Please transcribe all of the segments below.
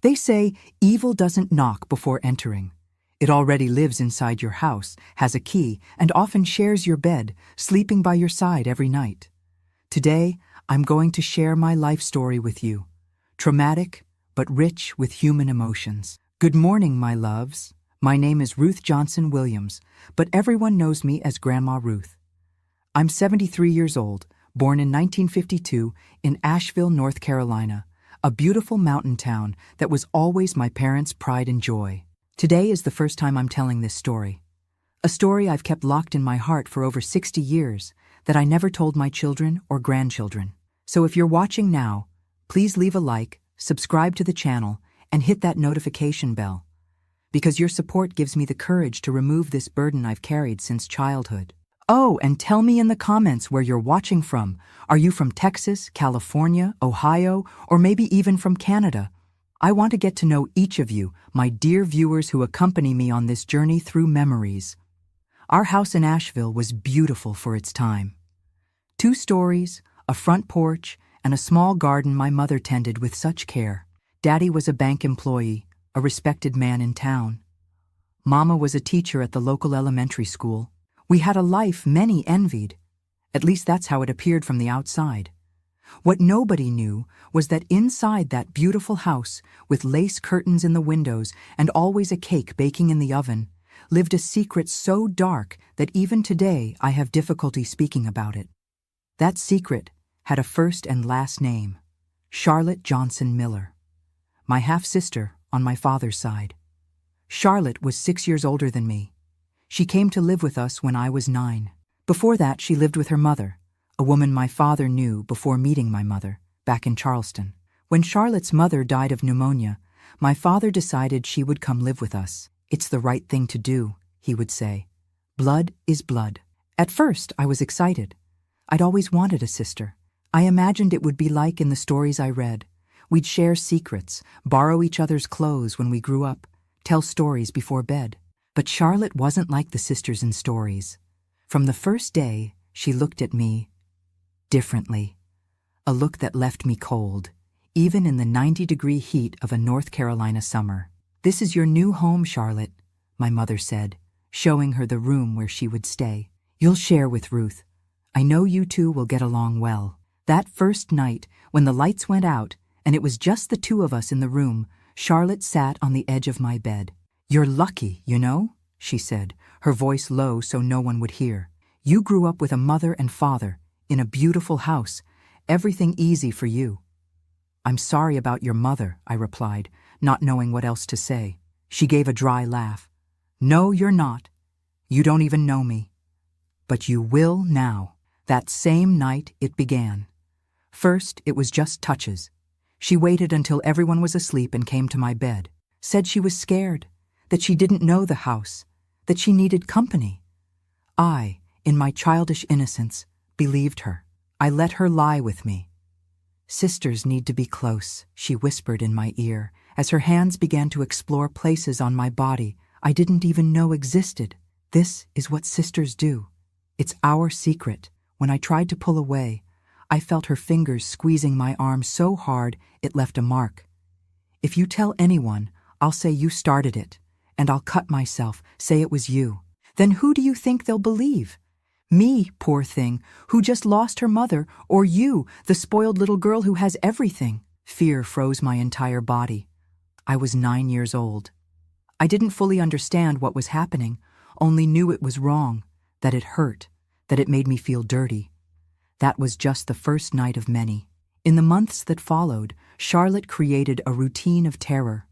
They say evil doesn't knock before entering. It already lives inside your house, has a key, and often shares your bed, sleeping by your side every night. Today, I'm going to share my life story with you. Traumatic, but rich with human emotions. Good morning, my loves. My name is Ruth Johnson Williams, but everyone knows me as Grandma Ruth. I'm 73 years old, born in 1952 in Asheville, North Carolina, a beautiful mountain town that was always my parents' pride and joy. Today is the first time I'm telling this story. A story I've kept locked in my heart for over 60 years that I never told my children or grandchildren. So if you're watching now, please leave a like, subscribe to the channel, and hit that notification bell, because your support gives me the courage to remove this burden I've carried since childhood. Oh, and tell me in the comments where you're watching from. Are you from Texas, California, Ohio, or maybe even from Canada? I want to get to know each of you, my dear viewers who accompany me on this journey through memories. Our house in Asheville was beautiful for its time. 2 stories, a front porch, and a small garden my mother tended with such care. Daddy was a bank employee, a respected man in town. Mama was a teacher at the local elementary school. We had a life many envied. At least that's how it appeared from the outside. What nobody knew was that inside that beautiful house, with lace curtains in the windows and always a cake baking in the oven, lived a secret so dark that even today I have difficulty speaking about it. That secret had a first and last name, Charlotte Johnson Miller, my half-sister on my father's side. Charlotte was 6 years older than me. She came to live with us when I was 9. Before that, she lived with her mother, a woman my father knew before meeting my mother, back in Charleston. When Charlotte's mother died of pneumonia, my father decided she would come live with us. It's the right thing to do, he would say. Blood is blood. At first, I was excited. I'd always wanted a sister. I imagined it would be like in the stories I read. We'd share secrets, borrow each other's clothes when we grew up, tell stories before bed. But Charlotte wasn't like the sisters in stories. From the first day, she looked at me differently. A look that left me cold, even in the 90-degree heat of a North Carolina summer. "This is your new home, Charlotte," my mother said, showing her the room where she would stay. "You'll share with Ruth. I know you two will get along well." That first night, when the lights went out and it was just the 2 of us in the room, Charlotte sat on the edge of my bed. "You're lucky, you know," she said, her voice low so no one would hear. "You grew up with a mother and father, in a beautiful house, everything easy for you." "I'm sorry about your mother," I replied, not knowing what else to say. She gave a dry laugh. "No, you're not. You don't even know me. But you will now." That same night it began. First, it was just touches. She waited until everyone was asleep and came to my bed. Said she was scared, that she didn't know the house, that she needed company. I, in my childish innocence, believed her. I let her lie with me. "Sisters need to be close," she whispered in my ear, as her hands began to explore places on my body I didn't even know existed. "This is what sisters do. It's our secret." When I tried to pull away, I felt her fingers squeezing my arm so hard it left a mark. "If you tell anyone, I'll say you started it, and I'll cut myself, say it was you. Then who do you think they'll believe? Me, poor thing, who just lost her mother, or you, the spoiled little girl who has everything?" Fear froze my entire body. I was 9 years old. I didn't fully understand what was happening, only knew it was wrong, that it hurt, that it made me feel dirty. That was just the first night of many. In the months that followed, Charlotte created a routine of terror.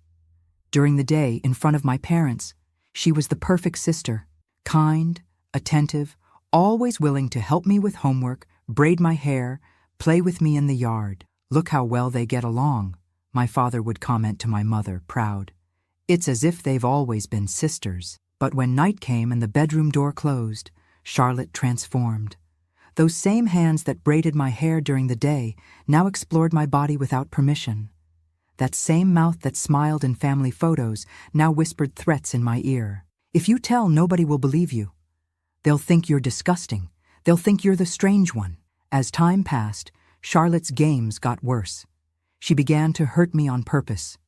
During the day, in front of my parents, she was the perfect sister, kind, attentive, always willing to help me with homework, braid my hair, play with me in the yard. "Look how well they get along," my father would comment to my mother, proud. "It's as if they've always been sisters." But when night came and the bedroom door closed, Charlotte transformed. Those same hands that braided my hair during the day now explored my body without permission. That same mouth that smiled in family photos now whispered threats in my ear. "If you tell, nobody will believe you. They'll think you're disgusting. They'll think you're the strange one." As time passed, Charlotte's games got worse. She began to hurt me on purpose.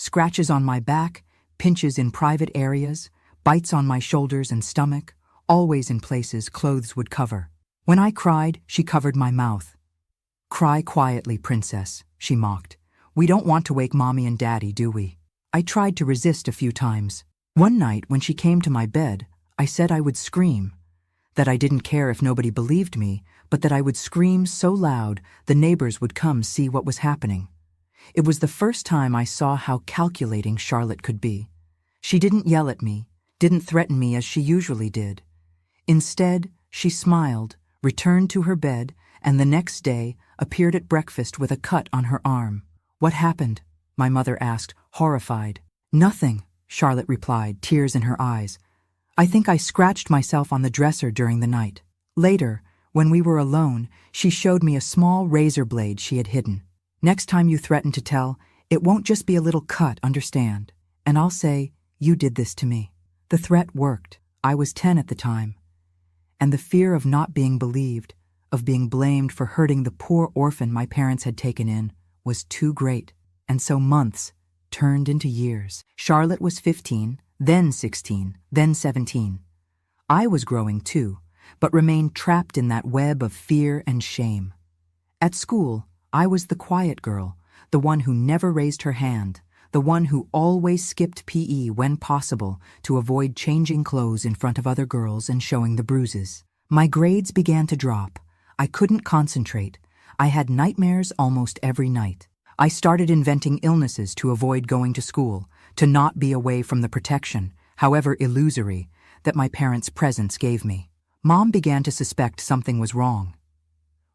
scratches on my back, pinches in private areas, bites on my shoulders and stomach, always in places clothes would cover. When I cried, she covered my mouth. "Cry quietly, princess," she mocked. "We don't want to wake Mommy and Daddy, do we?" I tried to resist a few times. One night, when she came to my bed, I said I would scream, that I didn't care if nobody believed me, but that I would scream so loud the neighbors would come see what was happening. It was the first time I saw how calculating Charlotte could be. She didn't yell at me, didn't threaten me as she usually did. Instead, she smiled, returned to her bed, and the next day appeared at breakfast with a cut on her arm. "What happened?" my mother asked, horrified. "Nothing," Charlotte replied, tears in her eyes. "I think I scratched myself on the dresser during the night." Later, when we were alone, she showed me a small razor blade she had hidden. "Next time you threaten to tell, it won't just be a little cut, understand? And I'll say, you did this to me." The threat worked. I was 10 at the time. And the fear of not being believed, of being blamed for hurting the poor orphan my parents had taken in, was too great. And so months turned into years. Charlotte was 15, then 16, then 17. I was growing too, but remained trapped in that web of fear and shame. At school, I was the quiet girl, the one who never raised her hand, the one who always skipped PE when possible to avoid changing clothes in front of other girls and showing the bruises. My grades began to drop. I couldn't concentrate. I had nightmares almost every night. I started inventing illnesses to avoid going to school, to not be away from the protection, however illusory, that my parents' presence gave me. Mom began to suspect something was wrong.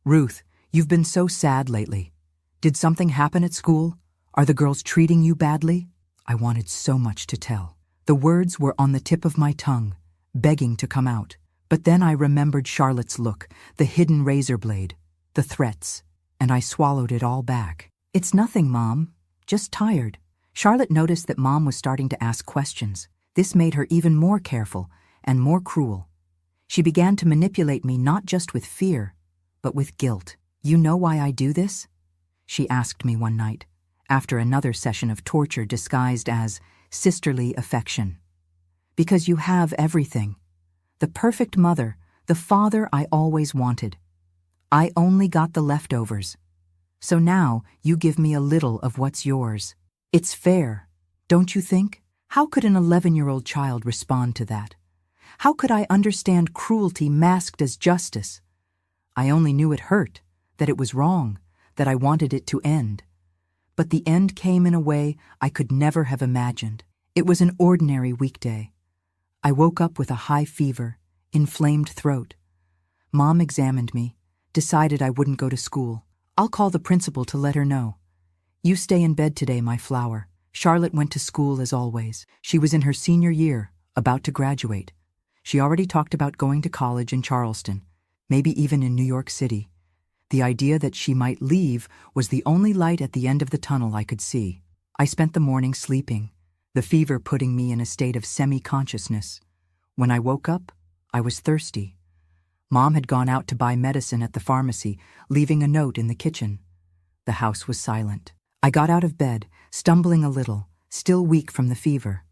"Ruth, you've been so sad lately. Did something happen at school? Are the girls treating you badly?" I wanted so much to tell. The words were on the tip of my tongue, begging to come out. But then I remembered Charlotte's look, the hidden razor blade, the threats, and I swallowed it all back. "It's nothing, Mom. Just tired." Charlotte noticed that Mom was starting to ask questions. This made her even more careful and more cruel. She began to manipulate me not just with fear, but with guilt. "You know why I do this?" she asked me one night, after another session of torture disguised as sisterly affection. "Because you have everything. The perfect mother, the father I always wanted. I only got the leftovers. So now you give me a little of what's yours. It's fair, don't you think? How could an 11-year-old child respond to that? How could I understand cruelty masked as justice? I only knew it hurt, that it was wrong, that I wanted it to end. But the end came in a way I could never have imagined. It was an ordinary weekday. I woke up with a high fever, inflamed throat. Mom examined me, decided I wouldn't go to school. "I'll call the principal to let her know. You stay in bed today, my flower." Charlotte went to school as always. She was in her senior year, about to graduate. She already talked about going to college in Charleston, maybe even in New York City. The idea that she might leave was the only light at the end of the tunnel I could see. I spent the morning sleeping, the fever putting me in a state of semi-consciousness. When I woke up, I was thirsty. Mom had gone out to buy medicine at the pharmacy, leaving a note in the kitchen. The house was silent. I got out of bed, stumbling a little, still weak from the fever.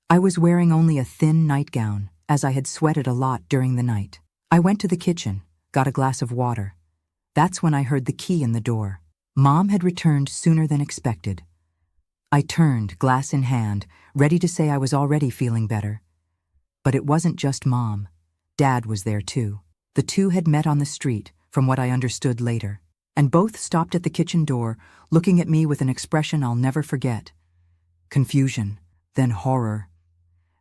I was wearing only a thin nightgown, as I had sweated a lot during the night. I went to the kitchen, got a glass of water. That's when I heard the key in the door. Mom had returned sooner than expected. I turned, glass in hand, ready to say I was already feeling better. But it wasn't just Mom. Dad was there too. The two had met on the street, from what I understood later, and both stopped at the kitchen door, looking at me with an expression I'll never forget. Confusion, then horror,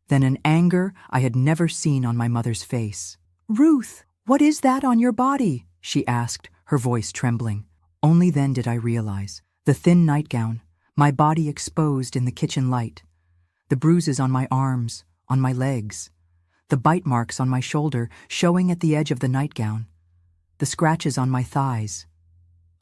then an anger I had never seen on my mother's face. "Ruth, what is that on your body?" she asked, her voice trembling. Only then did I realize. The thin nightgown, my body exposed in the kitchen light, the bruises on my arms, on my legs, the bite marks on my shoulder showing at the edge of the nightgown, the scratches on my thighs.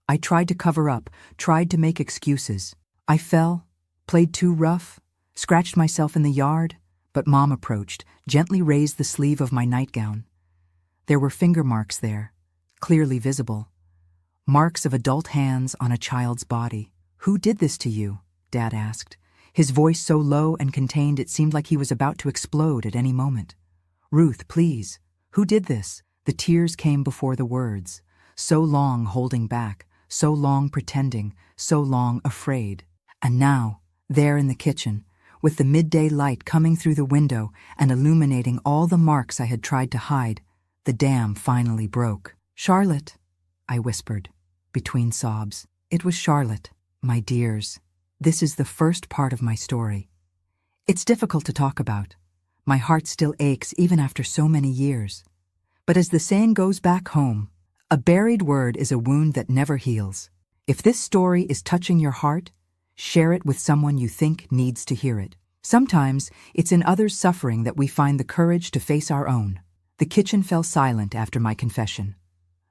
I tried to cover up, tried to make excuses. I fell, played too rough, scratched myself in the yard, but Mom approached, gently raised the sleeve of my nightgown. There were finger marks there, clearly visible. Marks of adult hands on a child's body. "Who did this to you?" Dad asked. his voice so low and contained it seemed like he was about to explode at any moment. "Ruth, please. Who did this?" The tears came before the words. So long holding back, so long pretending, so long afraid. And now, there in the kitchen, with the midday light coming through the window and illuminating all the marks I had tried to hide, the dam finally broke. "Charlotte," I whispered, between sobs. It was Charlotte. "My dears, this is the first part of my story. It's difficult to talk about. My heart still aches even after so many years. But as the saying goes back home, a buried word is a wound that never heals. If this story is touching your heart, share it with someone you think needs to hear it. Sometimes it's in others' suffering that we find the courage to face our own." The kitchen fell silent after my confession.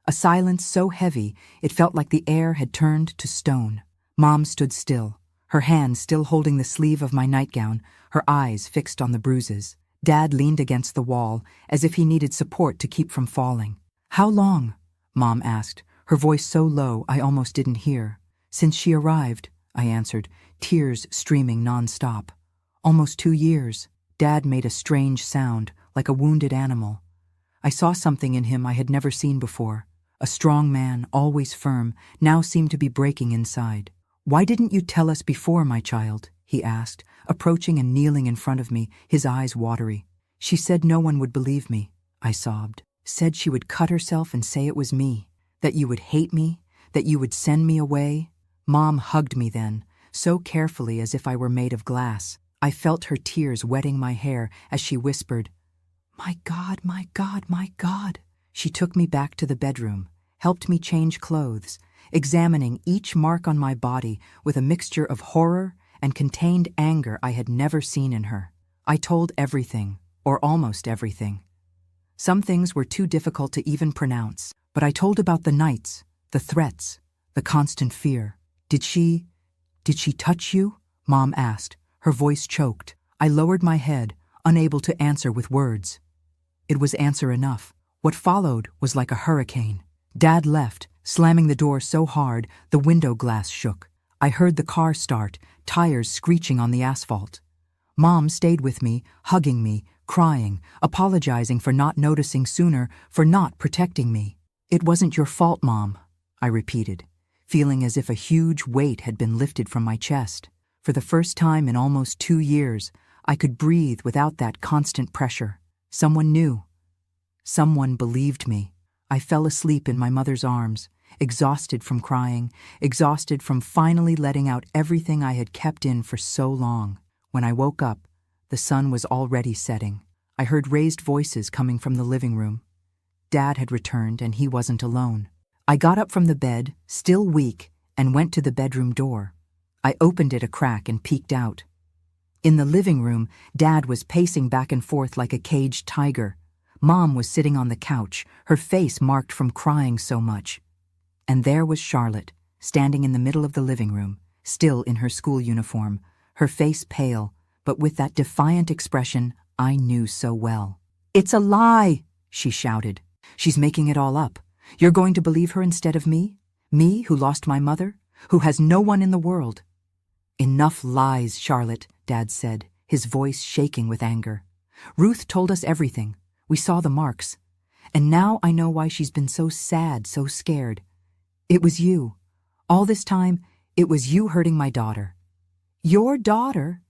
A silence so heavy it felt like the air had turned to stone. Mom stood still, her hand still holding the sleeve of my nightgown, her eyes fixed on the bruises. Dad leaned against the wall, as if he needed support to keep from falling. "How long?" Mom asked, her voice so low I almost didn't hear. "Since she arrived," I answered, tears streaming non-stop. "Almost 2 years." Dad made a strange sound, like a wounded animal. I saw something in him I had never seen before. A strong man, always firm, now seemed to be breaking inside. "Why didn't you tell us before, my child?" he asked, approaching and kneeling in front of me, his eyes watery. "She said no one would believe me," I sobbed. "Said she would cut herself and say it was me, that you would hate me, that you would send me away." Mom hugged me then, so carefully as if I were made of glass. I felt her tears wetting my hair as she whispered, "My God, my God, my God." She took me back to the bedroom, helped me change clothes, examining each mark on my body with a mixture of horror and contained anger I had never seen in her. I told everything, or almost everything. Some things were too difficult to even pronounce, but I told about the nights, the threats, the constant fear. Did she touch you?" Mom asked, her voice choked. I lowered my head, unable to answer with words. It was answer enough. What followed was like a hurricane. Dad left, slamming the door so hard the window glass shook. I heard the car start, tires screeching on the asphalt. Mom stayed with me, hugging me, crying, apologizing for not noticing sooner, for not protecting me. "It wasn't your fault, Mom," I repeated, feeling as if a huge weight had been lifted from my chest. For the first time in almost 2 years, I could breathe without that constant pressure. Someone knew. Someone believed me. I fell asleep in my mother's arms, exhausted from crying, exhausted from finally letting out everything I had kept in for so long. When I woke up, the sun was already setting. I heard raised voices coming from the living room. Dad had returned, and he wasn't alone. I got up from the bed, still weak, and went to the bedroom door. I opened it a crack and peeked out. In the living room, Dad was pacing back and forth like a caged tiger. Mom was sitting on the couch, her face marked from crying so much. And there was Charlotte, standing in the middle of the living room, still in her school uniform, her face pale, but with that defiant expression I knew so well. "It's a lie," she shouted. "She's making it all up. You're going to believe her instead of me? Me, who lost my mother, who has no one in the world." "Enough lies, Charlotte," Dad said, his voice shaking with anger. "Ruth told us everything. We saw the marks. And now I know why she's been so sad, so scared. It was you. All this time, it was you hurting my daughter." "Your daughter?"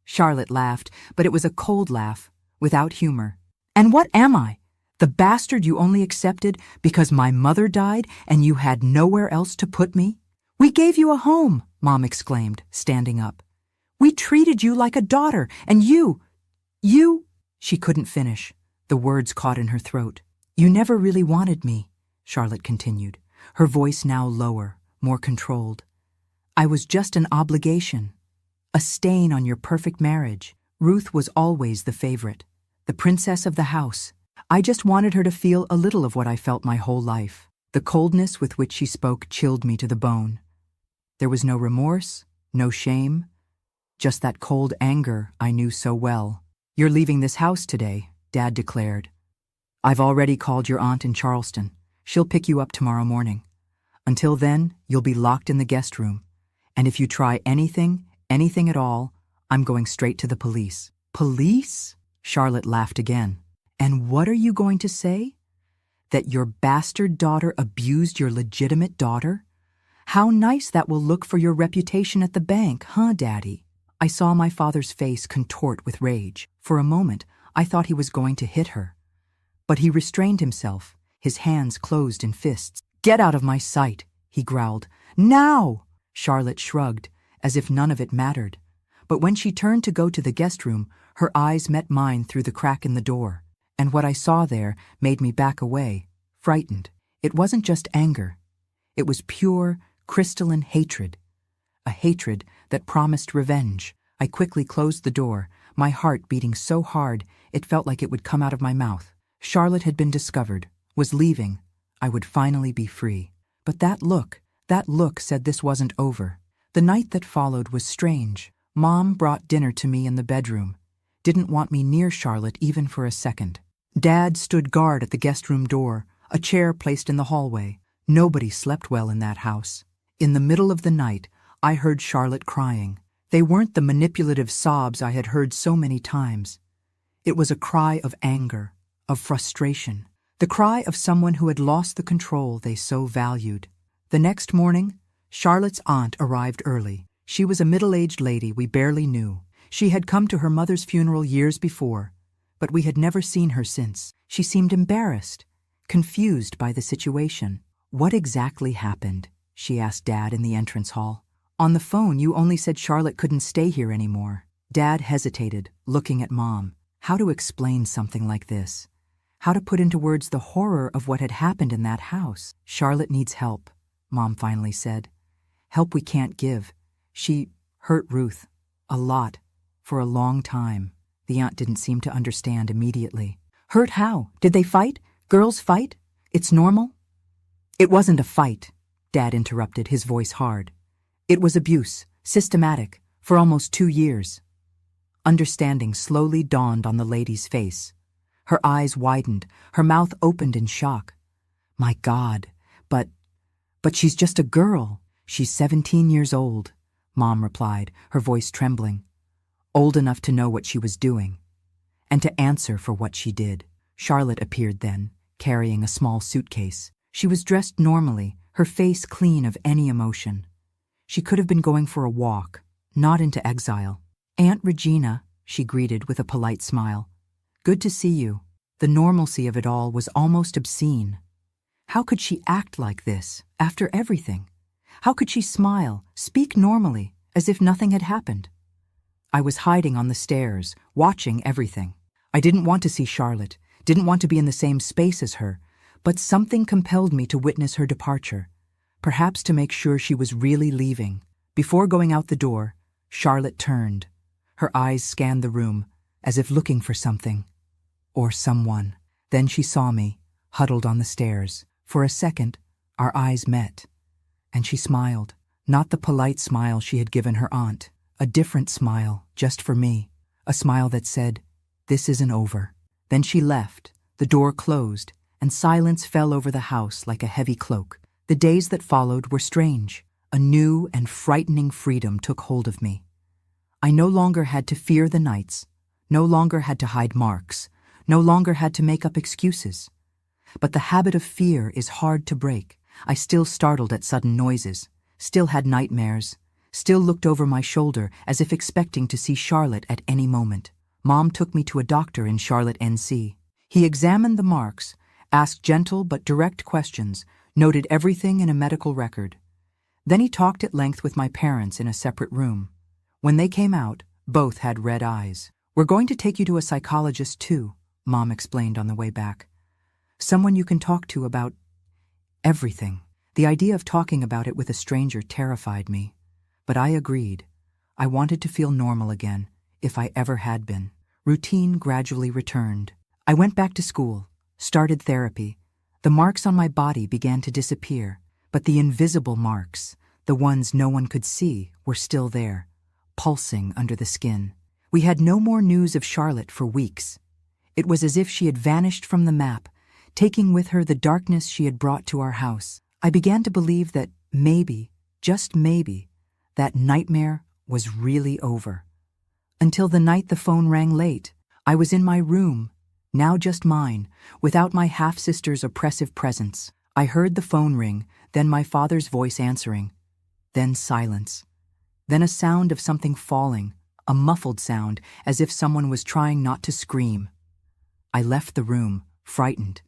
Charlotte laughed, but it was a cold laugh, without humor. "And what am I? The bastard you only accepted because my mother died and you had nowhere else to put me? We gave you a home," Mom exclaimed, standing up. "We treated you like a daughter, and you... She couldn't finish. The words caught in her throat. "You never really wanted me," Charlotte continued, her voice now lower, more controlled. "I was just an obligation, a stain on your perfect marriage. Ruth was always the favorite, the princess of the house. I just wanted her to feel a little of what I felt my whole life." The coldness with which she spoke chilled me to the bone. There was no remorse, no shame, just that cold anger I knew so well. "You're leaving this house today," Dad declared. "I've already called your aunt in Charleston. She'll pick you up tomorrow morning. Until then, you'll be locked in the guest room. And if you try anything at all, I'm going straight to the police. Police? Charlotte laughed again. And what are you going to say? That your bastard daughter abused your legitimate daughter? How nice that will look for your reputation at the bank, huh, Daddy? I saw my father's face contort with rage. For a moment, I thought he was going to hit her. But he restrained himself, his hands closed in fists. Get out of my sight, he growled. Now! Charlotte shrugged, as if none of it mattered. But when she turned to go to the guest room, her eyes met mine through the crack in the door, and what I saw there made me back away, frightened. It wasn't just anger. It was pure, crystalline hatred. A hatred that promised revenge. I quickly closed the door, my heart beating so hard it felt like it would come out of my mouth. Charlotte had been discovered, was leaving. I would finally be free. But that look said this wasn't over. The night that followed was strange. Mom brought dinner to me in the bedroom. Didn't want me near Charlotte even for a second. Dad stood guard at the guest room door, a chair placed in the hallway. Nobody slept well in that house. In the middle of the night, I heard Charlotte crying. They weren't the manipulative sobs I had heard so many times. It was a cry of anger, of frustration, the cry of someone who had lost the control they so valued. The next morning, Charlotte's aunt arrived early. She was a middle-aged lady we barely knew. She had come to her mother's funeral years before, but we had never seen her since. She seemed embarrassed, confused by the situation. What exactly happened? She asked Dad in the entrance hall. On the phone, you only said Charlotte couldn't stay here anymore. Dad hesitated, looking at Mom. How to explain something like this? How to put into words the horror of what had happened in that house? Charlotte needs help, Mom finally said. Help we can't give. She hurt Ruth. A lot. For a long time. The aunt didn't seem to understand immediately. Hurt how? Did they fight? Girls fight? It's normal? It wasn't a fight, Dad interrupted, his voice hard. It was abuse, systematic, for almost 2 years. Understanding slowly dawned on the lady's face. Her eyes widened, her mouth opened in shock. My God, but she's just a girl. She's 17 years old, Mom replied, her voice trembling. Old enough to know what she was doing, and to answer for what she did. Charlotte appeared then, carrying a small suitcase. She was dressed normally, her face clean of any emotion. She could have been going for a walk, not into exile. Aunt Regina, she greeted with a polite smile. Good to see you. The normalcy of it all was almost obscene. How could she act like this, after everything? How could she smile, speak normally, as if nothing had happened? I was hiding on the stairs, watching everything. I didn't want to see Charlotte, didn't want to be in the same space as her, but something compelled me to witness her departure, perhaps to make sure she was really leaving. Before going out the door, Charlotte turned. Her eyes scanned the room, as if looking for something. Or someone. Then she saw me, huddled on the stairs. For a second, our eyes met. And she smiled. Not the polite smile she had given her aunt. A different smile, just for me. A smile that said, this isn't over. Then she left. The door closed, and silence fell over the house like a heavy cloak. The days that followed were strange. A new and frightening freedom took hold of me. I no longer had to fear the nights, no longer had to hide marks, no longer had to make up excuses. But the habit of fear is hard to break. I still startled at sudden noises, still had nightmares, still looked over my shoulder as if expecting to see Charlotte at any moment. Mom took me to a doctor in Charlotte, NC. He examined the marks, asked gentle but direct questions, noted everything in a medical record. Then he talked at length with my parents in a separate room. When they came out, both had red eyes. We're going to take you to a psychologist too, Mom explained on the way back. Someone you can talk to about everything. The idea of talking about it with a stranger terrified me. But I agreed. I wanted to feel normal again, if I ever had been. Routine gradually returned. I went back to school, started therapy. The marks on my body began to disappear, but the invisible marks, the ones no one could see, were still there, pulsing under the skin. We had no more news of Charlotte for weeks. It was as if she had vanished from the map, taking with her the darkness she had brought to our house. I began to believe that maybe, just maybe, that nightmare was really over. Until the night the phone rang late. I was in my room, now just mine, without my half-sister's oppressive presence. I heard the phone ring, then my father's voice answering. Then silence. Then a sound of something falling, a muffled sound, as if someone was trying not to scream. I left the room, frightened.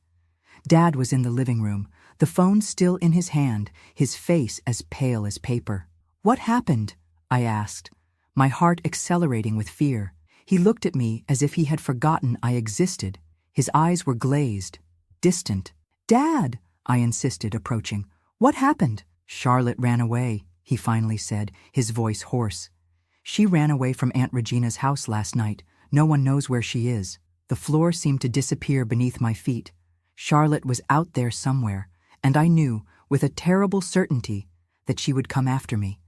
Dad was in the living room, the phone still in his hand, his face as pale as paper. "What happened?" I asked, my heart accelerating with fear. He looked at me as if he had forgotten I existed. His eyes were glazed, distant. "Dad," I insisted, approaching. "What happened?" "Charlotte ran away," he finally said, his voice hoarse. "She ran away from Aunt Regina's house last night. No one knows where she is." The floor seemed to disappear beneath my feet. Charlotte was out there somewhere, and I knew, with a terrible certainty, that she would come after me.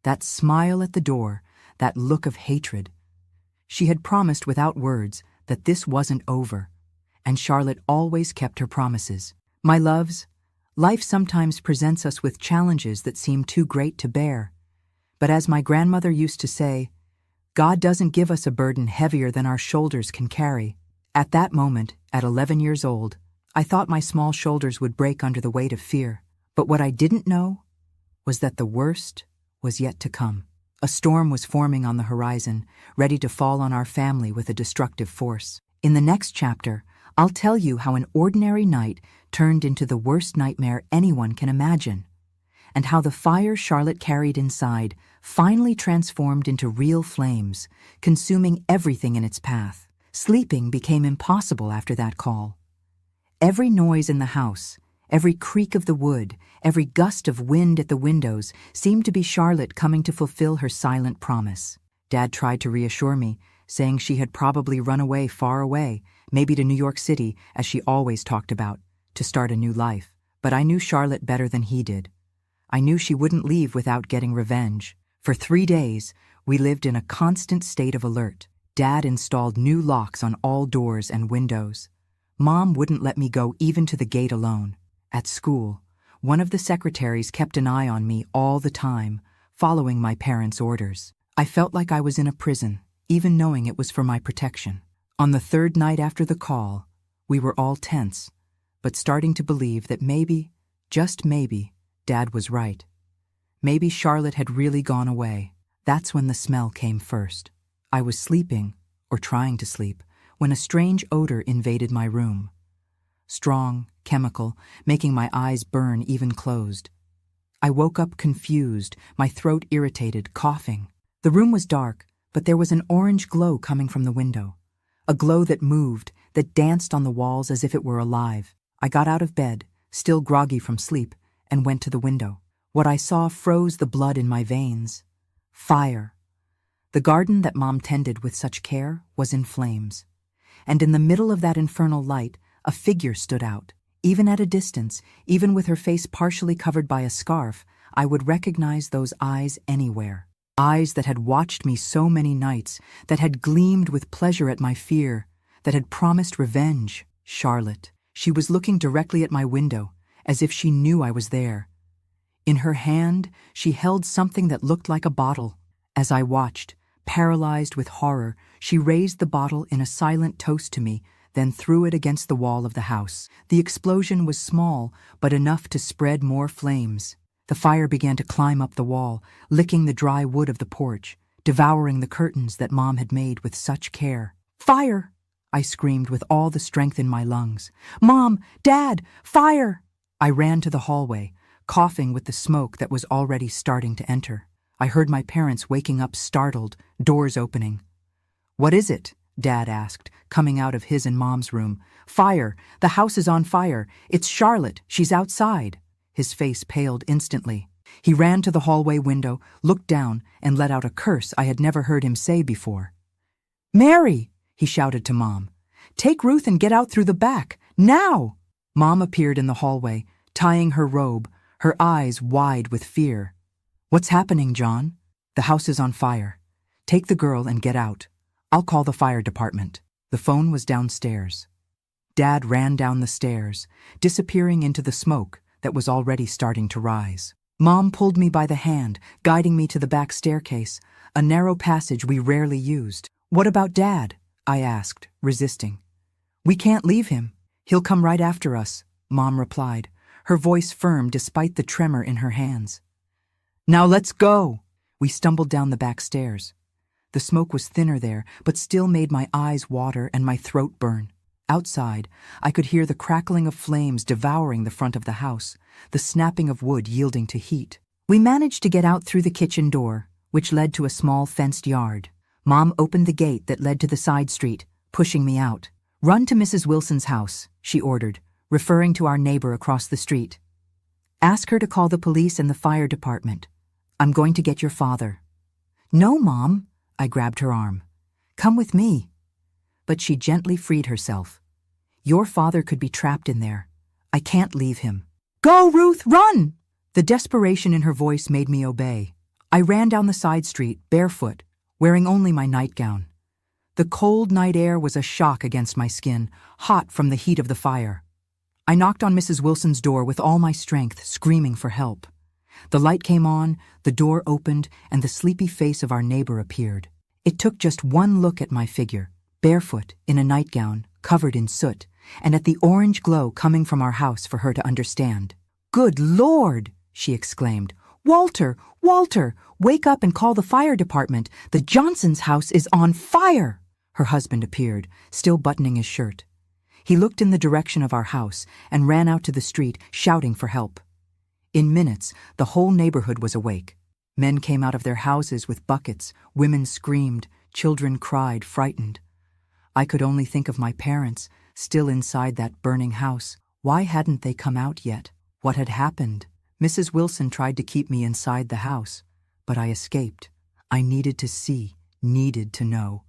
That smile at the door, that look of hatred. She had promised without words that this wasn't over, and Charlotte always kept her promises. My loves, life sometimes presents us with challenges that seem too great to bear. But as my grandmother used to say, God doesn't give us a burden heavier than our shoulders can carry. At that moment, at 11 years old, I thought my small shoulders would break under the weight of fear. But what I didn't know was that the worst was yet to come. A storm was forming on the horizon, ready to fall on our family with a destructive force. In the next chapter, I'll tell you how an ordinary night turned into the worst nightmare anyone can imagine, and how the fire Charlotte carried inside finally transformed into real flames, consuming everything in its path. Sleeping became impossible after that call. Every noise in the house, every creak of the wood, every gust of wind at the windows seemed to be Charlotte coming to fulfill her silent promise. Dad tried to reassure me, saying she had probably run away far away, maybe to New York City, as she always talked about, to start a new life. But I knew Charlotte better than he did. I knew she wouldn't leave without getting revenge. For 3 days, we lived in a constant state of alert. Dad installed new locks on all doors and windows. Mom wouldn't let me go even to the gate alone. At school, one of the secretaries kept an eye on me all the time, following my parents' orders. I felt like I was in a prison, even knowing it was for my protection. On the 3rd night after the call, we were all tense, but starting to believe that maybe, just maybe, Dad was right. Maybe Charlotte had really gone away. That's when the smell came first. I was sleeping, or trying to sleep, when a strange odor invaded my room. Strong, chemical, making my eyes burn even closed. I woke up confused, my throat irritated, coughing. The room was dark, but there was an orange glow coming from the window. A glow that moved, that danced on the walls as if it were alive. I got out of bed, still groggy from sleep, and went to the window. What I saw froze the blood in my veins. Fire. The garden that Mom tended with such care was in flames. And in the middle of that infernal light, a figure stood out. Even at a distance, even with her face partially covered by a scarf, I would recognize those eyes anywhere. Eyes that had watched me so many nights, that had gleamed with pleasure at my fear, that had promised revenge. Charlotte. She was looking directly at my window, as if she knew I was there. In her hand, she held something that looked like a bottle. As I watched, paralyzed with horror, she raised the bottle in a silent toast to me, then threw it against the wall of the house. The explosion was small, but enough to spread more flames. The fire began to climb up the wall, licking the dry wood of the porch, devouring the curtains that Mom had made with such care. "Fire!" I screamed with all the strength in my lungs. "Mom! Dad! Fire!" I ran to the hallway, coughing with the smoke that was already starting to enter. I heard my parents waking up startled, doors opening. "What is it?" Dad asked, coming out of his and Mom's room. "Fire! The house is on fire! It's Charlotte! She's outside!" His face paled instantly. He ran to the hallway window, looked down, and let out a curse I had never heard him say before. "Mary!" he shouted to Mom. "Take Ruth and get out through the back! Now!" Mom appeared in the hallway, tying her robe, her eyes wide with fear. "What's happening, John?" "The house is on fire. Take the girl and get out. I'll call the fire department." The phone was downstairs. Dad ran down the stairs, disappearing into the smoke that was already starting to rise. Mom pulled me by the hand, guiding me to the back staircase, a narrow passage we rarely used. "What about Dad?" I asked, resisting. "We can't leave him. He'll come right after us," Mom replied, her voice firm despite the tremor in her hands. "Now let's go!" We stumbled down the back stairs. The smoke was thinner there, but still made my eyes water and my throat burn. Outside, I could hear the crackling of flames devouring the front of the house, the snapping of wood yielding to heat. We managed to get out through the kitchen door, which led to a small fenced yard. Mom opened the gate that led to the side street, pushing me out. "Run to Mrs. Wilson's house," she ordered, referring to our neighbor across the street. "Ask her to call the police and the fire department. I'm going to get your father." "No, Mom," I grabbed her arm. "Come with me." But she gently freed herself. "Your father could be trapped in there. I can't leave him." "Go, Ruth, run!" The desperation in her voice made me obey. I ran down the side street, barefoot, wearing only my nightgown. The cold night air was a shock against my skin, hot from the heat of the fire. I knocked on Mrs. Wilson's door with all my strength, screaming for help. The light came on, the door opened, and the sleepy face of our neighbor appeared. It took just one look at my figure, barefoot, in a nightgown, covered in soot, and at the orange glow coming from our house for her to understand. "Good Lord!" she exclaimed. "Walter! Walter! Wake up and call the fire department! The Johnsons' house is on fire!" Her husband appeared, still buttoning his shirt. He looked in the direction of our house and ran out to the street, shouting for help. In minutes, the whole neighborhood was awake. Men came out of their houses with buckets, women screamed, children cried, frightened. I could only think of my parents, still inside that burning house. Why hadn't they come out yet? What had happened? Mrs. Wilson tried to keep me inside the house, but I escaped. I needed to see, needed to know.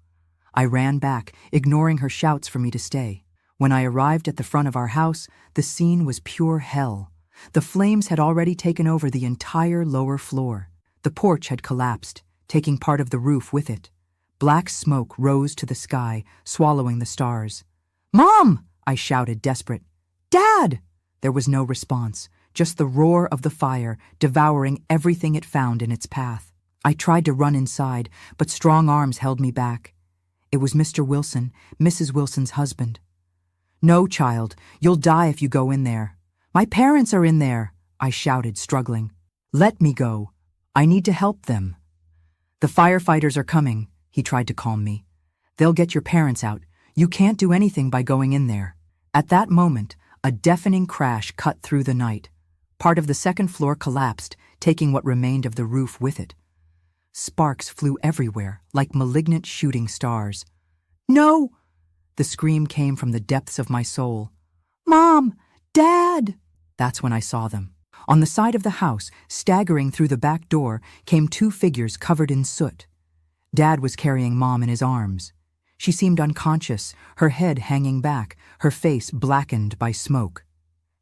I ran back, ignoring her shouts for me to stay. When I arrived at the front of our house, the scene was pure hell. The flames had already taken over the entire lower floor. The porch had collapsed, taking part of the roof with it. Black smoke rose to the sky, swallowing the stars. "Mom!" I shouted, desperate. "Dad!" There was no response, just the roar of the fire, devouring everything it found in its path. I tried to run inside, but strong arms held me back. It was Mr. Wilson, Mrs. Wilson's husband. "No, child, you'll die if you go in there." "My parents are in there," I shouted, struggling. "Let me go. I need to help them." "The firefighters are coming," he tried to calm me. "They'll get your parents out. You can't do anything by going in there." At that moment, a deafening crash cut through the night. Part of the second floor collapsed, taking what remained of the roof with it. Sparks flew everywhere, like malignant shooting stars. "No!" The scream came from the depths of my soul. "Mom! Dad!" That's when I saw them. On the side of the house, staggering through the back door, came two figures covered in soot. Dad was carrying Mom in his arms. She seemed unconscious, her head hanging back, her face blackened by smoke.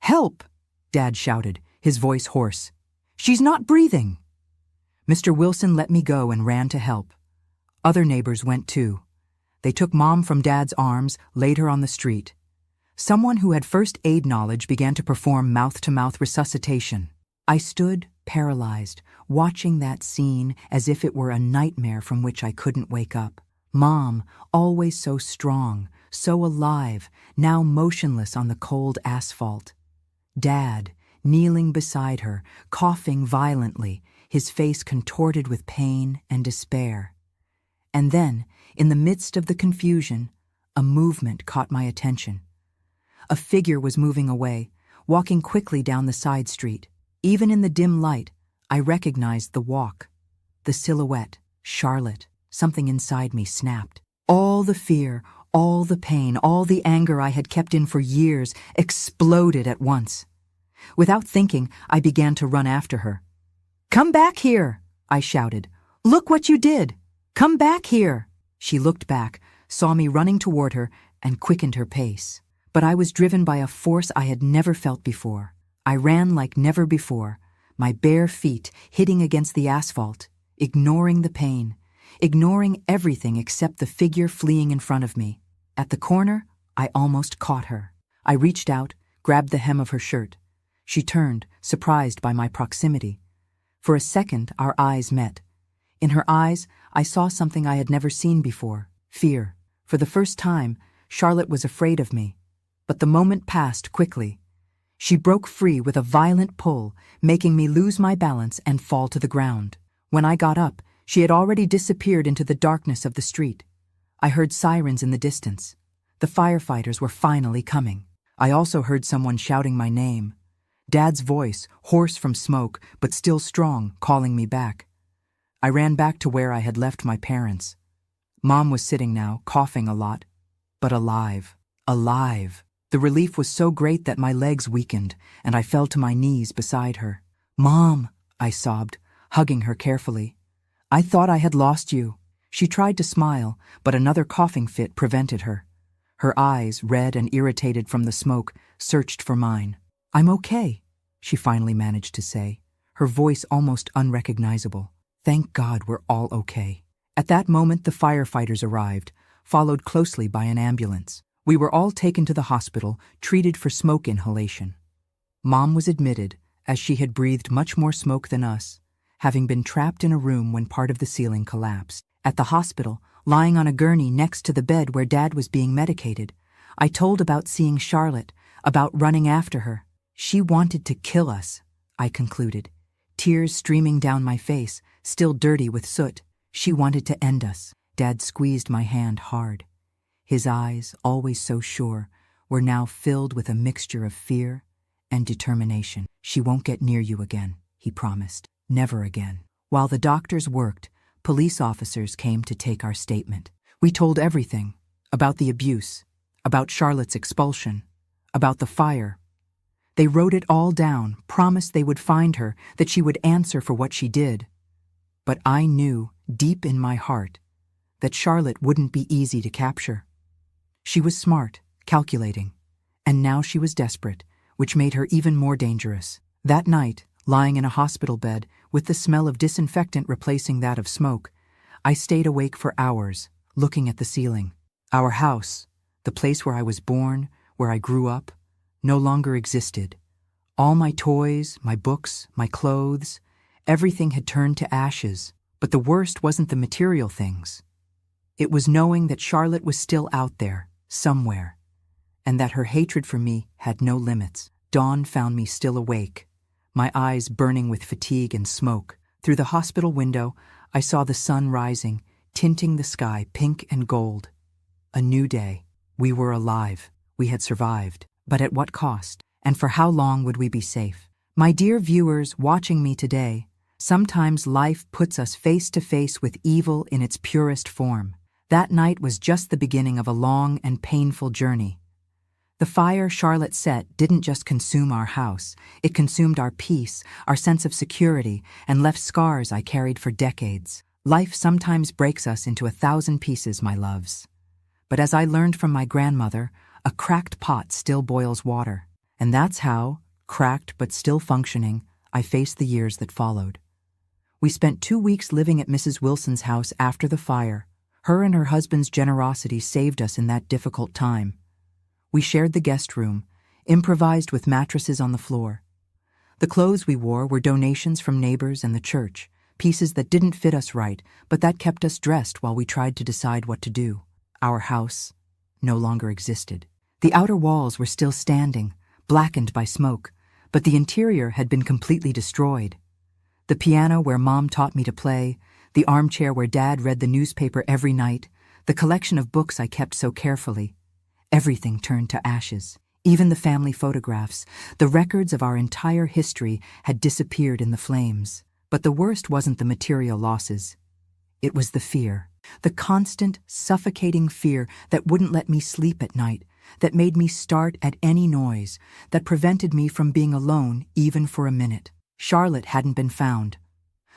"Help!" Dad shouted, his voice hoarse. "She's not breathing!" Mr. Wilson let me go and ran to help. Other neighbors went too. They took Mom from Dad's arms, laid her on the street. Someone who had first aid knowledge began to perform mouth-to-mouth resuscitation. I stood, paralyzed, watching that scene as if it were a nightmare from which I couldn't wake up. Mom, always so strong, so alive, now motionless on the cold asphalt. Dad, kneeling beside her, coughing violently, his face contorted with pain and despair. And then, in the midst of the confusion, a movement caught my attention. A figure was moving away, walking quickly down the side street. Even in the dim light, I recognized the walk, the silhouette, Charlotte. Something inside me snapped. All the fear, all the pain, all the anger I had kept in for years exploded at once. Without thinking, I began to run after her. "Come back here!" I shouted. "Look what you did! Come back here!" She looked back, saw me running toward her, and quickened her pace. But I was driven by a force I had never felt before. I ran like never before, my bare feet hitting against the asphalt, ignoring the pain, ignoring everything except the figure fleeing in front of me. At the corner, I almost caught her. I reached out, grabbed the hem of her shirt. She turned, surprised by my proximity. For a second, our eyes met. In her eyes, I saw something I had never seen before: fear. For the first time, Charlotte was afraid of me. But the moment passed quickly. She broke free with a violent pull, making me lose my balance and fall to the ground. When I got up, she had already disappeared into the darkness of the street. I heard sirens in the distance. The firefighters were finally coming. I also heard someone shouting my name. Dad's voice, hoarse from smoke, but still strong, calling me back. I ran back to where I had left my parents. Mom was sitting now, coughing a lot, but alive. Alive. The relief was so great that my legs weakened, and I fell to my knees beside her. "Mom," I sobbed, hugging her carefully. "I thought I had lost you." She tried to smile, but another coughing fit prevented her. Her eyes, red and irritated from the smoke, searched for mine. "I'm okay," she finally managed to say, her voice almost unrecognizable. "Thank God we're all okay." At that moment, the firefighters arrived, followed closely by an ambulance. We were all taken to the hospital, treated for smoke inhalation. Mom was admitted, as she had breathed much more smoke than us, having been trapped in a room when part of the ceiling collapsed. At the hospital, lying on a gurney next to the bed where Dad was being medicated, I told about seeing Charlotte, about running after her. "She wanted to kill us," I concluded, tears streaming down my face, still dirty with soot. "She wanted to end us." Dad squeezed my hand hard. His eyes, always so sure, were now filled with a mixture of fear and determination. "She won't get near you again," he promised. "Never again." While the doctors worked, police officers came to take our statement. We told everything: about the abuse, about Charlotte's expulsion, about the fire. They wrote it all down, promised they would find her, that she would answer for what she did. But I knew, deep in my heart, that Charlotte wouldn't be easy to capture. She was smart, calculating, and now she was desperate, which made her even more dangerous. That night, lying in a hospital bed, with the smell of disinfectant replacing that of smoke, I stayed awake for hours, looking at the ceiling. Our house, the place where I was born, where I grew up, no longer existed. All my toys, my books, my clothes, everything had turned to ashes. But the worst wasn't the material things. It was knowing that Charlotte was still out there, somewhere, and that her hatred for me had no limits. Dawn found me still awake, my eyes burning with fatigue and smoke. Through the hospital window, I saw the sun rising, tinting the sky pink and gold. A new day. We were alive. We had survived. But at what cost? And for how long would we be safe? My dear viewers watching me today, sometimes life puts us face to face with evil in its purest form. That night was just the beginning of a long and painful journey. The fire Charlotte set didn't just consume our house, it consumed our peace, our sense of security, and left scars I carried for decades. Life sometimes breaks us into 1,000 pieces, my loves. But as I learned from my grandmother, a cracked pot still boils water. And that's how, cracked but still functioning, I faced the years that followed. We spent 2 weeks living at Mrs. Wilson's house after the fire. Her and her husband's generosity saved us in that difficult time. We shared the guest room, improvised with mattresses on the floor. The clothes we wore were donations from neighbors and the church, pieces that didn't fit us right, but that kept us dressed while we tried to decide what to do. Our house no longer existed. The outer walls were still standing, blackened by smoke, but the interior had been completely destroyed. The piano where Mom taught me to play, the armchair where Dad read the newspaper every night, the collection of books I kept so carefully, everything turned to ashes. Even the family photographs, the records of our entire history, had disappeared in the flames. But the worst wasn't the material losses. It was the fear, the constant, suffocating fear that wouldn't let me sleep at night, that made me start at any noise, that prevented me from being alone even for a minute. Charlotte hadn't been found.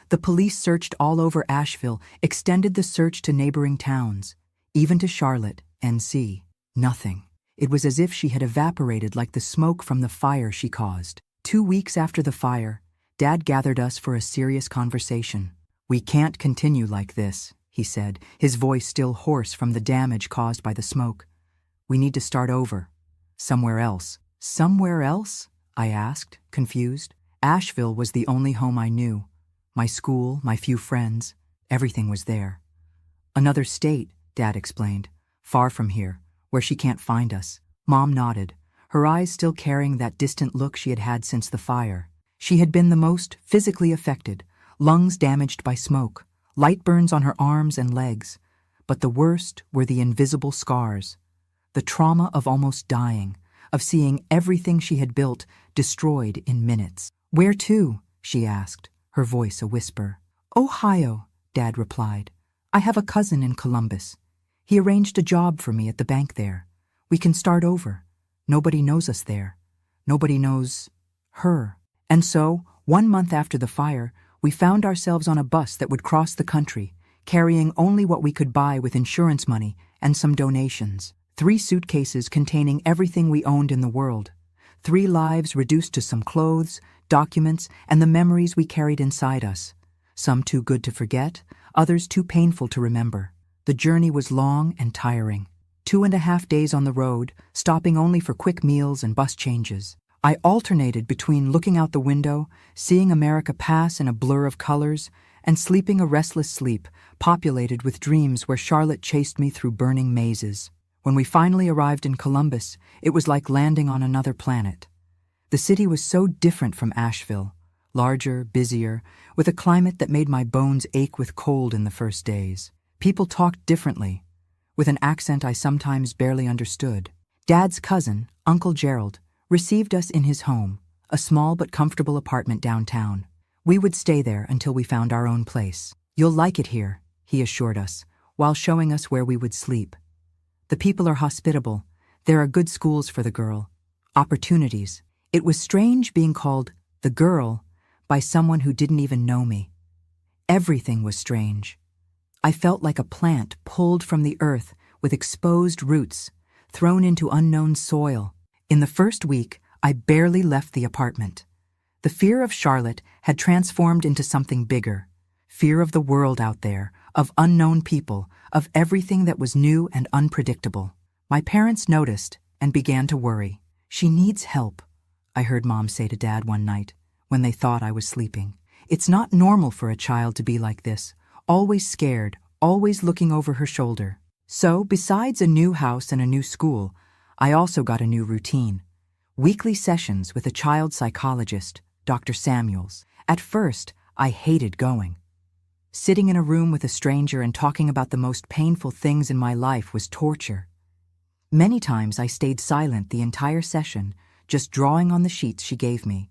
The police searched all over Asheville, extended the search to neighboring towns, even to Charlotte, NC. Nothing. It was as if she had evaporated like the smoke from the fire she caused. 2 weeks after the fire, Dad gathered us for a serious conversation. "We can't continue like this," he said, his voice still hoarse from the damage caused by the smoke. "We need to start over. Somewhere else." "Somewhere else?" I asked, confused. Asheville was the only home I knew. My school, my few friends, everything was there. Another state, Dad explained, far from here, where she can't find us. Mom nodded, her eyes still carrying that distant look she had had since the fire. She had been the most physically affected, lungs damaged by smoke, light burns on her arms and legs. But the worst were the invisible scars, the trauma of almost dying, of seeing everything she had built destroyed in minutes. "Where to?" she asked, her voice a whisper. "Ohio," Dad replied. "I have a cousin in Columbus. He arranged a job for me at the bank there. We can start over. Nobody knows us there. Nobody knows her." And so, 1 month after the fire, we found ourselves on a bus that would cross the country, carrying only what we could buy with insurance money and some donations. 3 suitcases containing everything we owned in the world. 3 lives reduced to some clothes, documents, and the memories we carried inside us. Some too good to forget, others too painful to remember. The journey was long and tiring. 2.5 days on the road, stopping only for quick meals and bus changes. I alternated between looking out the window, seeing America pass in a blur of colors, and sleeping a restless sleep, populated with dreams where Charlotte chased me through burning mazes. When we finally arrived in Columbus, it was like landing on another planet. The city was so different from Asheville, larger, busier, with a climate that made my bones ache with cold in the first days. People talked differently, with an accent I sometimes barely understood. Dad's cousin, Uncle Gerald, received us in his home, a small but comfortable apartment downtown. We would stay there until we found our own place. "You'll like it here," he assured us, while showing us where we would sleep. "The people are hospitable. There are good schools for the girl. Opportunities." It was strange being called the girl by someone who didn't even know me. Everything was strange. I felt like a plant pulled from the earth with exposed roots, thrown into unknown soil. In the first week, I barely left the apartment. The fear of Charlotte had transformed into something bigger. Fear of the world out there, of unknown people, of everything that was new and unpredictable. My parents noticed and began to worry. "She needs help," I heard Mom say to Dad one night when they thought I was sleeping. "It's not normal for a child to be like this, always scared, always looking over her shoulder." So, besides a new house and a new school, I also got a new routine. Weekly sessions with a child psychologist, Dr. Samuels. At first, I hated going. Sitting in a room with a stranger and talking about the most painful things in my life was torture. Many times I stayed silent the entire session, just drawing on the sheets she gave me.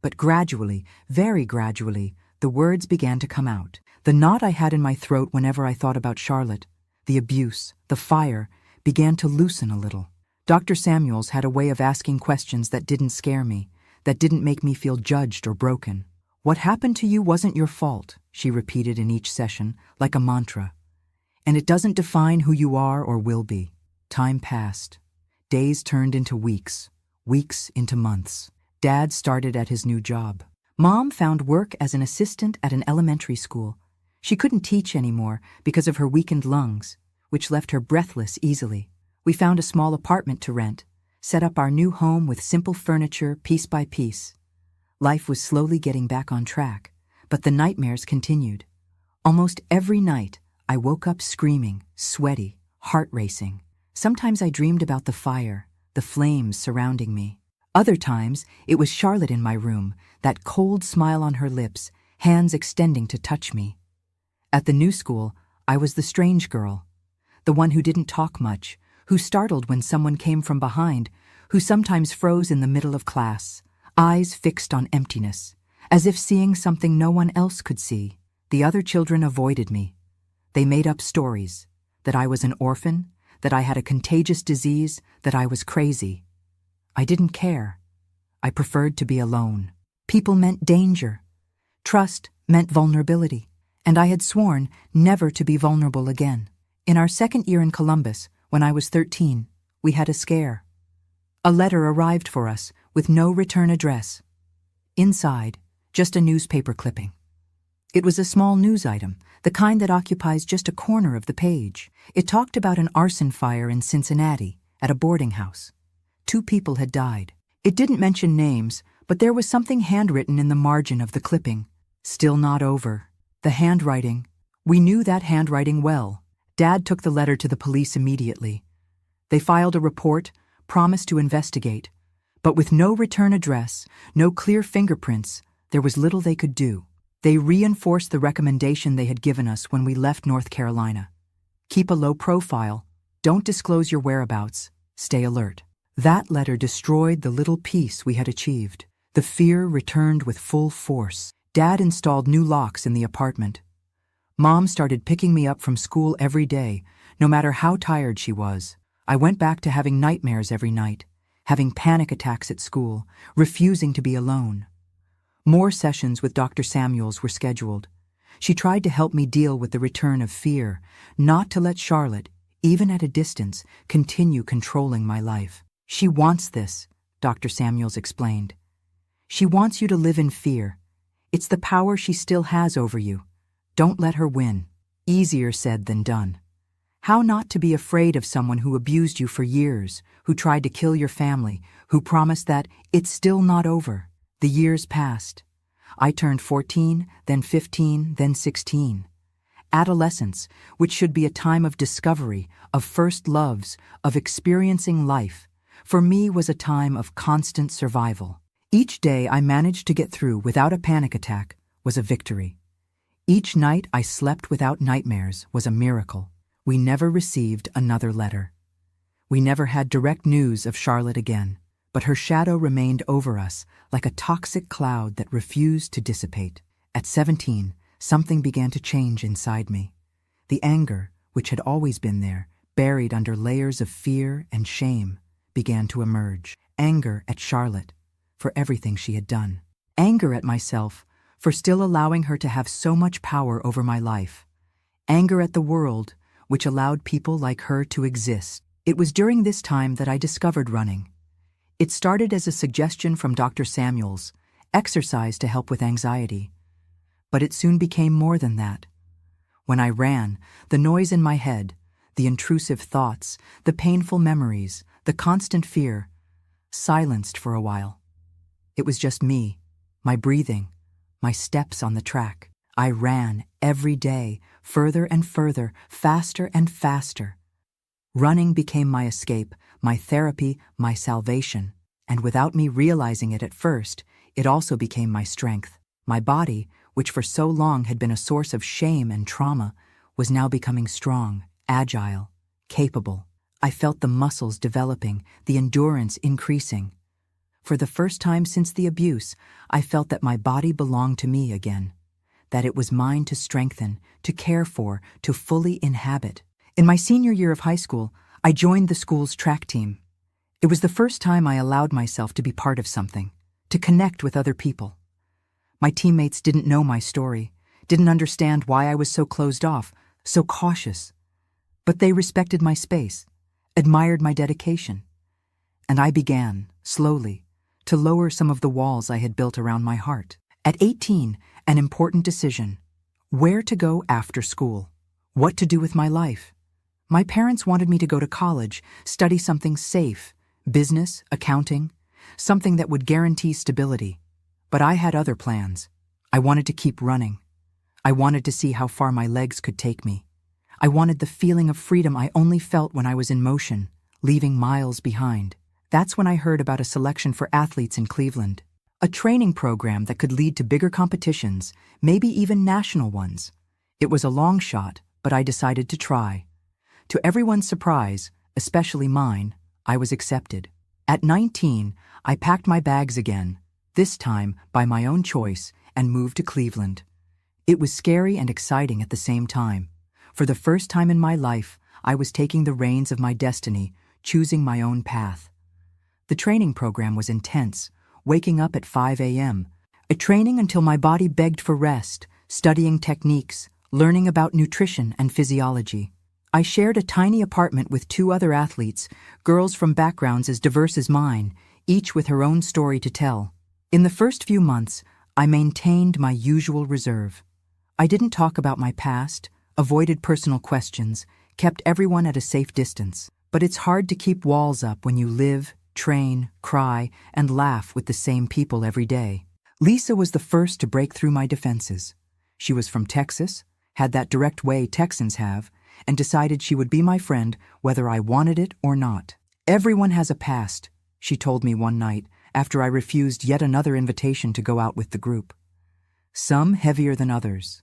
But gradually, very gradually, the words began to come out. The knot I had in my throat whenever I thought about Charlotte, the abuse, the fire, began to loosen a little. Dr. Samuels had a way of asking questions that didn't scare me, that didn't make me feel judged or broken. "What happened to you wasn't your fault," she repeated in each session, like a mantra. "And it doesn't define who you are or will be." Time passed. Days turned into weeks, weeks into months. Dad started at his new job. Mom found work as an assistant at an elementary school. She couldn't teach anymore because of her weakened lungs, which left her breathless easily. We found a small apartment to rent, set up our new home with simple furniture piece by piece. Life was slowly getting back on track, but the nightmares continued. Almost every night, I woke up screaming, sweaty, heart racing. Sometimes I dreamed about the fire, the flames surrounding me. Other times, it was Charlotte in my room, that cold smile on her lips, hands extending to touch me. At the new school, I was the strange girl, the one who didn't talk much, who startled when someone came from behind, who sometimes froze in the middle of class, eyes fixed on emptiness, as if seeing something no one else could see. The other children avoided me. They made up stories, that I was an orphan, that I had a contagious disease, that I was crazy. I didn't care. I preferred to be alone. People meant danger. Trust meant vulnerability. And I had sworn never to be vulnerable again. In our second year in Columbus, when I was 13, we had a scare. A letter arrived for us with no return address. Inside, just a newspaper clipping. It was a small news item, the kind that occupies just a corner of the page. It talked about an arson fire in Cincinnati at a boarding house. 2 people had died. It didn't mention names, but there was something handwritten in the margin of the clipping. Still not over. The handwriting. We knew that handwriting well. Dad took the letter to the police immediately. They filed a report, promised to investigate. But with no return address, no clear fingerprints, there was little they could do. They reinforced the recommendation they had given us when we left North Carolina. Keep a low profile, don't disclose your whereabouts, stay alert. That letter destroyed the little peace we had achieved. The fear returned with full force. Dad installed new locks in the apartment. Mom started picking me up from school every day, no matter how tired she was. I went back to having nightmares every night, having panic attacks at school, refusing to be alone. More sessions with Dr. Samuels were scheduled. She tried to help me deal with the return of fear, not to let Charlotte, even at a distance, continue controlling my life. She wants this, Dr. Samuels explained. She wants you to live in fear. It's the power she still has over you. Don't let her win. Easier said than done. How not to be afraid of someone who abused you for years, who tried to kill your family, who promised that it's still not over. The years passed. I turned 14, then 15, then 16. Adolescence, which should be a time of discovery, of first loves, of experiencing life, for me was a time of constant survival. Each day I managed to get through without a panic attack was a victory. Each night I slept without nightmares was a miracle. We never received another letter. We never had direct news of Charlotte again, but her shadow remained over us like a toxic cloud that refused to dissipate. At 17, something began to change inside me. The anger, which had always been there, buried under layers of fear and shame, began to emerge. Anger at Charlotte, for everything she had done. Anger at myself, for still allowing her to have so much power over my life. Anger at the world, which allowed people like her to exist. It was during this time that I discovered running. It started as a suggestion from Dr. Samuels, exercise to help with anxiety. But it soon became more than that. When I ran, the noise in my head, the intrusive thoughts, the painful memories, the constant fear, silenced for a while. It was just me, my breathing, my steps on the track. I ran every day, further and further, faster and faster. Running became my escape, my therapy, my salvation. And without me realizing it at first, it also became my strength. My body, which for so long had been a source of shame and trauma, was now becoming strong, agile, capable. I felt the muscles developing, the endurance increasing. For the first time since the abuse, I felt that my body belonged to me again, that it was mine to strengthen, to care for, to fully inhabit. In my senior year of high school, I joined the school's track team. It was the first time I allowed myself to be part of something, to connect with other people. My teammates didn't know my story, didn't understand why I was so closed off, so cautious. But they respected my space, admired my dedication. And I began, slowly, to lower some of the walls I had built around my heart. At 18, an important decision: where to go after school, what to do with my life. My parents wanted me to go to college, study something safe, business, accounting, something that would guarantee stability. But I had other plans. I wanted to keep running. I wanted to see how far my legs could take me. I wanted the feeling of freedom I only felt when I was in motion, leaving miles behind. That's when I heard about a selection for athletes in Cleveland. A training program that could lead to bigger competitions, maybe even national ones. It was a long shot, but I decided to try. To everyone's surprise, especially mine, I was accepted. At 19, I packed my bags again, this time by my own choice, and moved to Cleveland. It was scary and exciting at the same time. For the first time in my life, I was taking the reins of my destiny, choosing my own path. The training program was intense, waking up at 5 a.m., a training until my body begged for rest, studying techniques, learning about nutrition and physiology. I shared a tiny apartment with 2 other athletes, girls from backgrounds as diverse as mine, each with her own story to tell. In the first few months, I maintained my usual reserve. I didn't talk about my past, avoided personal questions, kept everyone at a safe distance. But it's hard to keep walls up when you live, train, cry, and laugh with the same people every day. Lisa was the first to break through my defenses. She was from Texas, had that direct way Texans have, and decided she would be my friend whether I wanted it or not. "Everyone has a past," she told me one night after I refused yet another invitation to go out with the group. "Some heavier than others.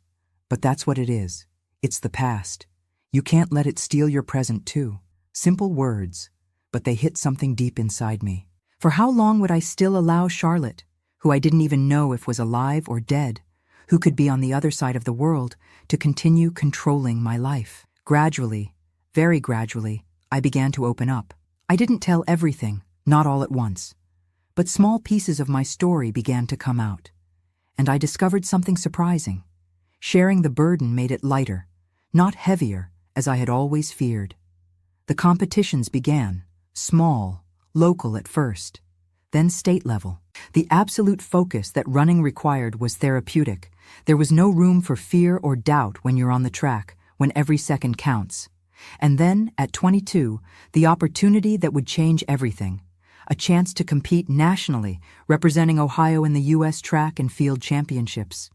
But that's what it is. It's the past. You can't let it steal your present too." Simple words, but they hit something deep inside me. For how long would I still allow Charlotte, who I didn't even know if was alive or dead, who could be on the other side of the world, to continue controlling my life? Gradually, very gradually, I began to open up. I didn't tell everything, not all at once. But small pieces of my story began to come out. And I discovered something surprising. Sharing the burden made it lighter, not heavier, as I had always feared. The competitions began, small, local at first, then state level. The absolute focus that running required was therapeutic. There was no room for fear or doubt when you're on the track, when every second counts. And then, at 22, the opportunity that would change everything. A chance to compete nationally, representing Ohio in the U.S. Track and Field Championships.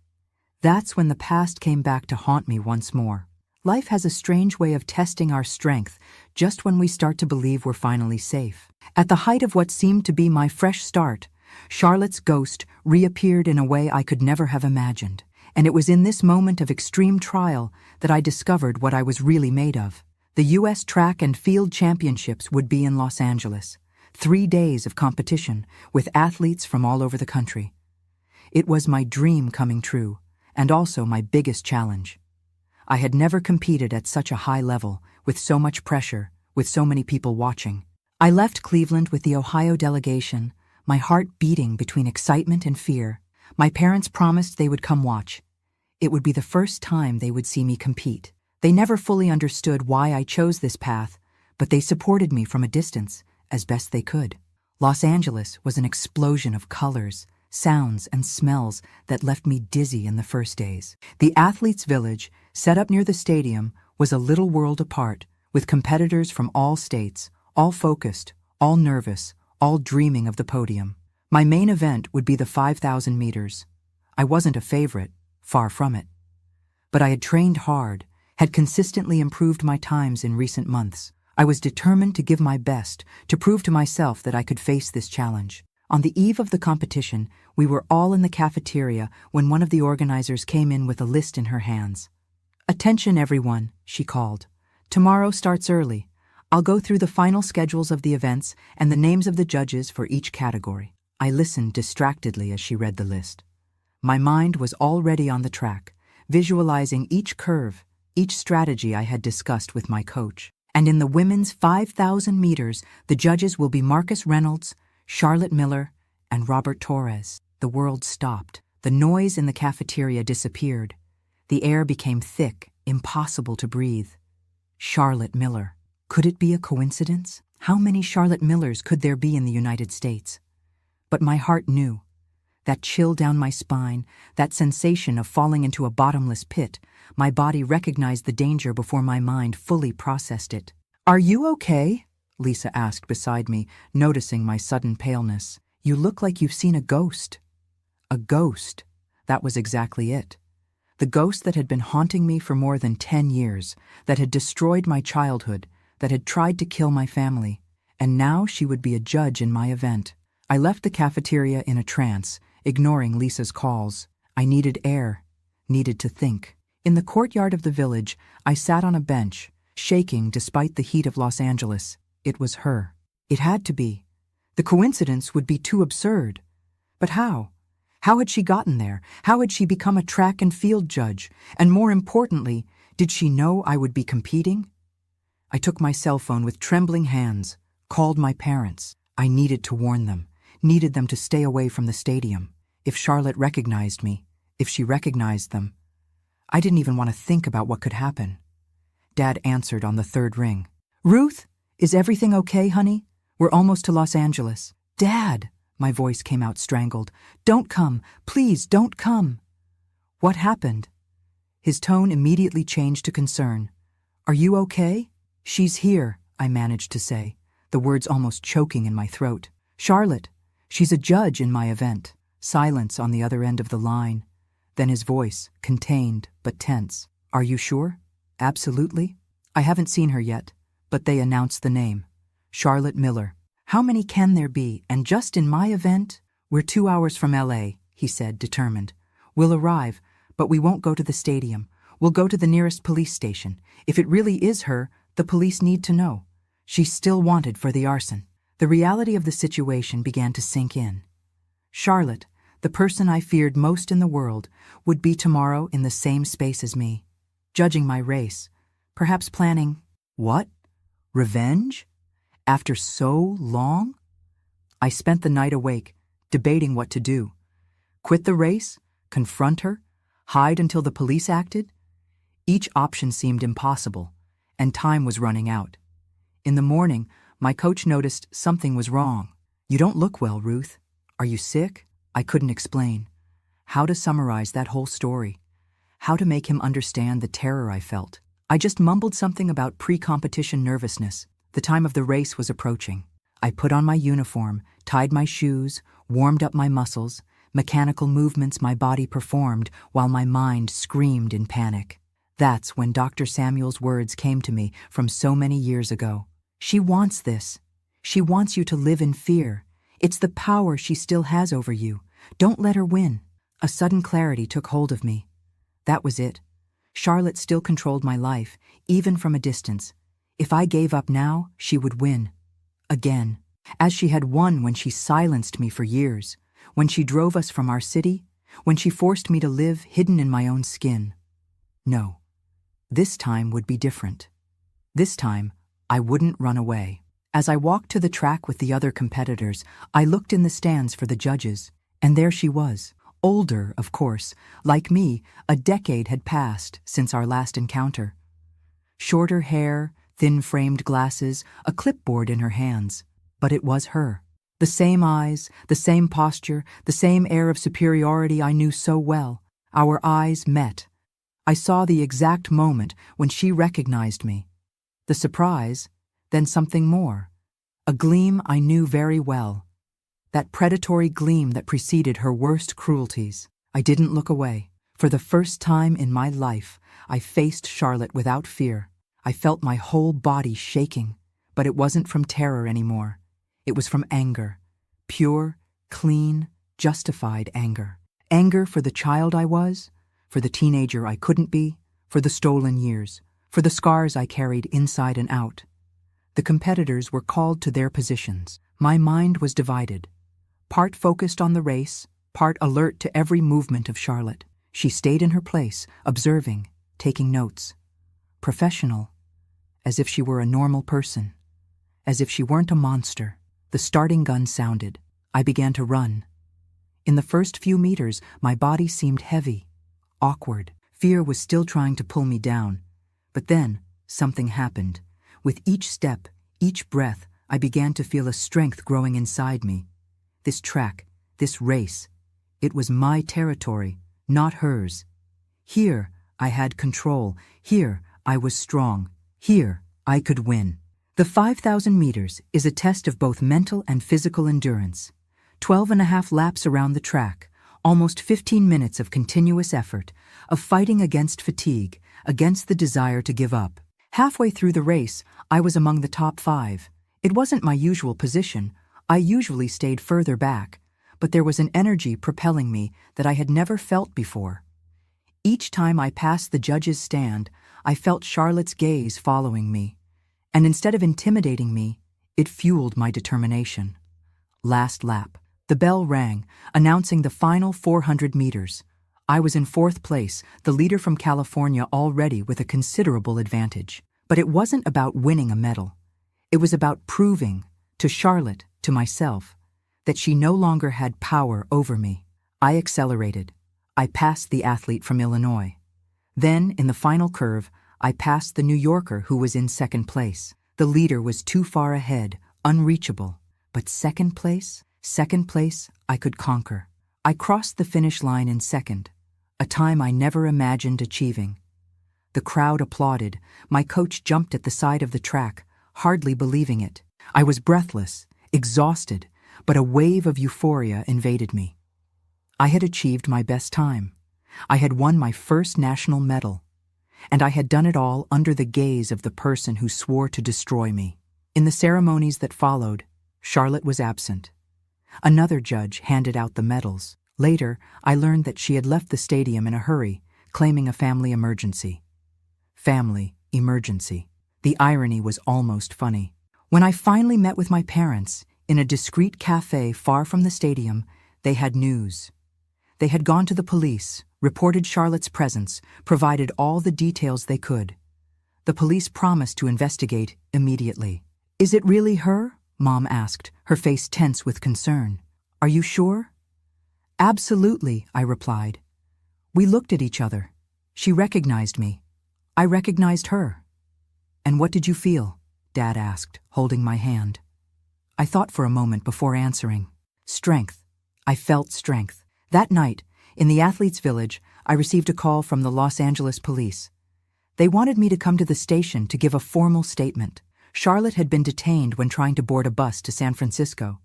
That's when the past came back to haunt me once more. Life has a strange way of testing our strength just when we start to believe we're finally safe. At the height of what seemed to be my fresh start, Charlotte's ghost reappeared in a way I could never have imagined. And it was in this moment of extreme trial that I discovered what I was really made of. The U.S. Track and Field Championships would be in Los Angeles. 3 days of competition with athletes from all over the country. It was my dream coming true, and also my biggest challenge. I had never competed at such a high level, with so much pressure, with so many people watching. I left Cleveland with the Ohio delegation, my heart beating between excitement and fear. My parents promised they would come watch. It would be the first time they would see me compete. They never fully understood why I chose this path, but they supported me from a distance, as best they could. Los Angeles was an explosion of colors, sounds, and smells that left me dizzy in the first days. The athletes' village, set up near the stadium, was a little world apart, with competitors from all states, all focused, all nervous, all dreaming of the podium. My main event would be the 5,000 meters. I wasn't a favorite, far from it. But I had trained hard, had consistently improved my times in recent months. I was determined to give my best, to prove to myself that I could face this challenge. On the eve of the competition, we were all in the cafeteria when one of the organizers came in with a list in her hands. "Attention, everyone," she called. "Tomorrow starts early. I'll go through the final schedules of the events and the names of the judges for each category." I listened distractedly as she read the list. My mind was already on the track, visualizing each curve, each strategy I had discussed with my coach. And in the women's 5,000 meters, the judges will be Marcus Reynolds, Charlotte Miller, and Robert Torres. The world stopped. The noise in the cafeteria disappeared. The air became thick, impossible to breathe. Charlotte Miller. Could it be a coincidence? How many Charlotte Millers could there be in the United States? But my heart knew. That chill down my spine, that sensation of falling into a bottomless pit, my body recognized the danger before my mind fully processed it. "Are you okay?" Lisa asked beside me, noticing my sudden paleness. "You look like you've seen a ghost." A ghost. That was exactly it. The ghost that had been haunting me for more than 10 years, that had destroyed my childhood, that had tried to kill my family. And now she would be a judge in my event. I left the cafeteria in a trance, ignoring Lisa's calls. I needed air, needed to think. In the courtyard of the village, I sat on a bench, shaking despite the heat of Los Angeles. It was her. It had to be. The coincidence would be too absurd. But how? How had she gotten there? How had she become a track and field judge? And more importantly, did she know I would be competing? I took my cell phone with trembling hands, called my parents. I needed to warn them, needed them to stay away from the stadium. If Charlotte recognized me, if she recognized them, I didn't even want to think about what could happen. Dad answered on the third ring. "Ruth, is everything okay, honey? We're almost to Los Angeles." "Dad," my voice came out strangled. "Don't come. Please, don't come." "What happened?" His tone immediately changed to concern. "Are you okay?" "She's here," I managed to say, the words almost choking in my throat. "Charlotte. She's a judge in my event." Silence on the other end of the line. Then his voice, contained but tense. "Are you sure?" "Absolutely. I haven't seen her yet, but they announced the name. Charlotte Miller. How many can there be? And just in my event?" "We're 2 hours from LA," he said, determined. "We'll arrive, but we won't go to the stadium. We'll go to the nearest police station. If it really is her, the police need to know. She's still wanted for the arson." The reality of the situation began to sink in. Charlotte, the person I feared most in the world, would be tomorrow in the same space as me, judging my race, perhaps planning, what? Revenge? After so long? I spent the night awake, debating what to do. Quit the race? Confront her? Hide until the police acted? Each option seemed impossible, and time was running out. In the morning, my coach noticed something was wrong. "You don't look well, Ruth. Are you sick?" I couldn't explain. How to summarize that whole story? How to make him understand the terror I felt? I just mumbled something about pre-competition nervousness. The time of the race was approaching. I put on my uniform, tied my shoes, warmed up my muscles, mechanical movements my body performed while my mind screamed in panic. That's when Dr. Samuel's words came to me from so many years ago. "She wants this. She wants you to live in fear. It's the power she still has over you. Don't let her win." A sudden clarity took hold of me. That was it. Charlotte still controlled my life, even from a distance. If I gave up now, she would win. Again. As she had won when she silenced me for years, when she drove us from our city, when she forced me to live hidden in my own skin. No. This time would be different. This time, I wouldn't run away. As I walked to the track with the other competitors, I looked in the stands for the judges, and there she was. Older, of course. Like me, a decade had passed since our last encounter. Shorter hair, thin-framed glasses, a clipboard in her hands. But it was her. The same eyes, the same posture, the same air of superiority I knew so well. Our eyes met. I saw the exact moment when she recognized me. The surprise, then something more. A gleam I knew very well. That predatory gleam that preceded her worst cruelties. I didn't look away. For the first time in my life, I faced Charlotte without fear. I felt my whole body shaking, but it wasn't from terror anymore. It was from anger. Pure, clean, justified anger. Anger for the child I was, for the teenager I couldn't be, for the stolen years, for the scars I carried inside and out. The competitors were called to their positions. My mind was divided. Part focused on the race, part alert to every movement of Charlotte. She stayed in her place, observing, taking notes. Professional, as if she were a normal person, as if she weren't a monster. The starting gun sounded. I began to run. In the first few meters, my body seemed heavy, awkward. Fear was still trying to pull me down. But then, something happened. With each step, each breath, I began to feel a strength growing inside me. This track, this race, it was my territory, not hers. Here, I had control. Here, I was strong. Here, I could win. The 5,000 meters is a test of both mental and physical endurance. 12.5 laps around the track, almost 15 minutes of continuous effort, of fighting against fatigue, against the desire to give up. Halfway through the race, I was among the top 5. It wasn't my usual position. I usually stayed further back, but there was an energy propelling me that I had never felt before. Each time I passed the judges' stand, I felt Charlotte's gaze following me, and instead of intimidating me, it fueled my determination. Last lap. The bell rang, announcing the final 400 meters. I was in 4th place, the leader from California already with a considerable advantage. But it wasn't about winning a medal. It was about proving, to Charlotte, to myself, that she no longer had power over me. I accelerated. I passed the athlete from Illinois. Then, in the final curve, I passed the New Yorker who was in 2nd place. The leader was too far ahead, unreachable. But 2nd place? 2nd place, I could conquer. I crossed the finish line in 2nd, a time I never imagined achieving. The crowd applauded. My coach jumped at the side of the track, hardly believing it. I was breathless, exhausted, but a wave of euphoria invaded me. I had achieved my best time. I had won my first national medal. And I had done it all under the gaze of the person who swore to destroy me. In the ceremonies that followed, Charlotte was absent. Another judge handed out the medals. Later, I learned that she had left the stadium in a hurry, claiming a family emergency. Family emergency. The irony was almost funny. When I finally met with my parents, in a discreet cafe far from the stadium, they had news. They had gone to the police, reported Charlotte's presence, provided all the details they could. The police promised to investigate immediately. "Is it really her?" Mom asked, her face tense with concern. "Are you sure?" "Absolutely," I replied. We looked at each other. She recognized me. I recognized her. "And what did you feel?" Dad asked, holding my hand. I thought for a moment before answering. Strength. I felt strength. That night, in the athletes' village, I received a call from the Los Angeles police. They wanted me to come to the station to give a formal statement. Charlotte had been detained when trying to board a bus to San Francisco.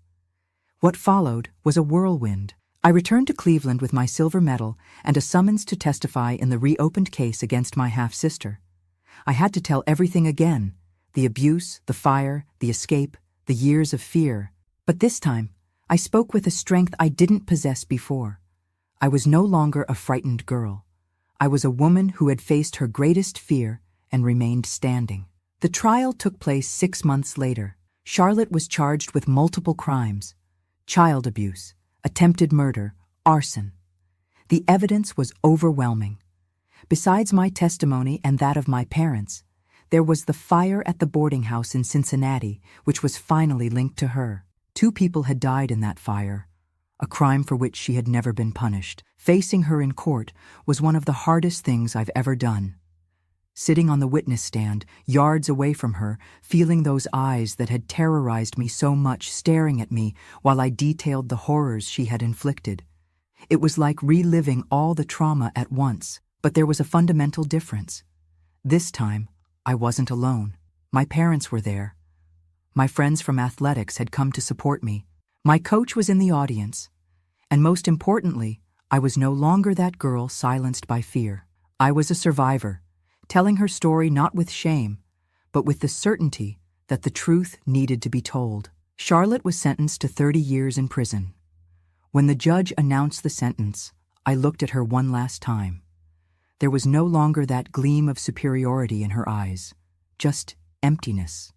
What followed was a whirlwind. I returned to Cleveland with my silver medal and a summons to testify in the reopened case against my half-sister. I had to tell everything again: the abuse, the fire, the escape, the years of fear. But this time, I spoke with a strength I didn't possess before. I was no longer a frightened girl. I was a woman who had faced her greatest fear and remained standing. The trial took place 6 months later. Charlotte was charged with multiple crimes: child abuse, attempted murder, arson. The evidence was overwhelming. Besides my testimony and that of my parents, there was the fire at the boarding house in Cincinnati, which was finally linked to her. 2 people had died in that fire, a crime for which she had never been punished. Facing her in court was one of the hardest things I've ever done. Sitting on the witness stand, yards away from her, feeling those eyes that had terrorized me so much staring at me while I detailed the horrors she had inflicted. It was like reliving all the trauma at once, but there was a fundamental difference. This time, I wasn't alone. My parents were there. My friends from athletics had come to support me. My coach was in the audience. And most importantly, I was no longer that girl silenced by fear. I was a survivor, telling her story not with shame, but with the certainty that the truth needed to be told. Charlotte was sentenced to 30 years in prison. When the judge announced the sentence, I looked at her one last time. There was no longer that gleam of superiority in her eyes, just emptiness.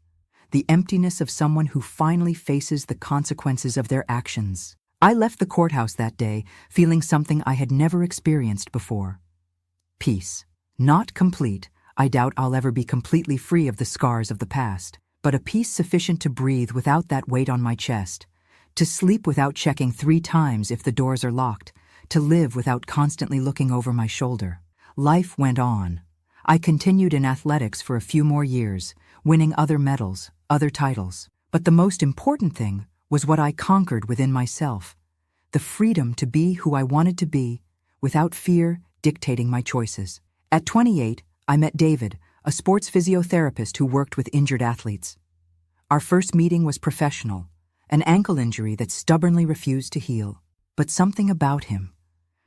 The emptiness of someone who finally faces the consequences of their actions. I left the courthouse that day feeling something I had never experienced before. Peace. Not complete. I doubt I'll ever be completely free of the scars of the past, but a peace sufficient to breathe without that weight on my chest, to sleep without checking 3 times if the doors are locked, to live without constantly looking over my shoulder. Life went on. I continued in athletics for a few more years, winning other medals, other titles. But the most important thing was what I conquered within myself: the freedom to be who I wanted to be, without fear dictating my choices. At 28, I met David, a sports physiotherapist who worked with injured athletes. Our first meeting was professional, an ankle injury that stubbornly refused to heal. But something about him,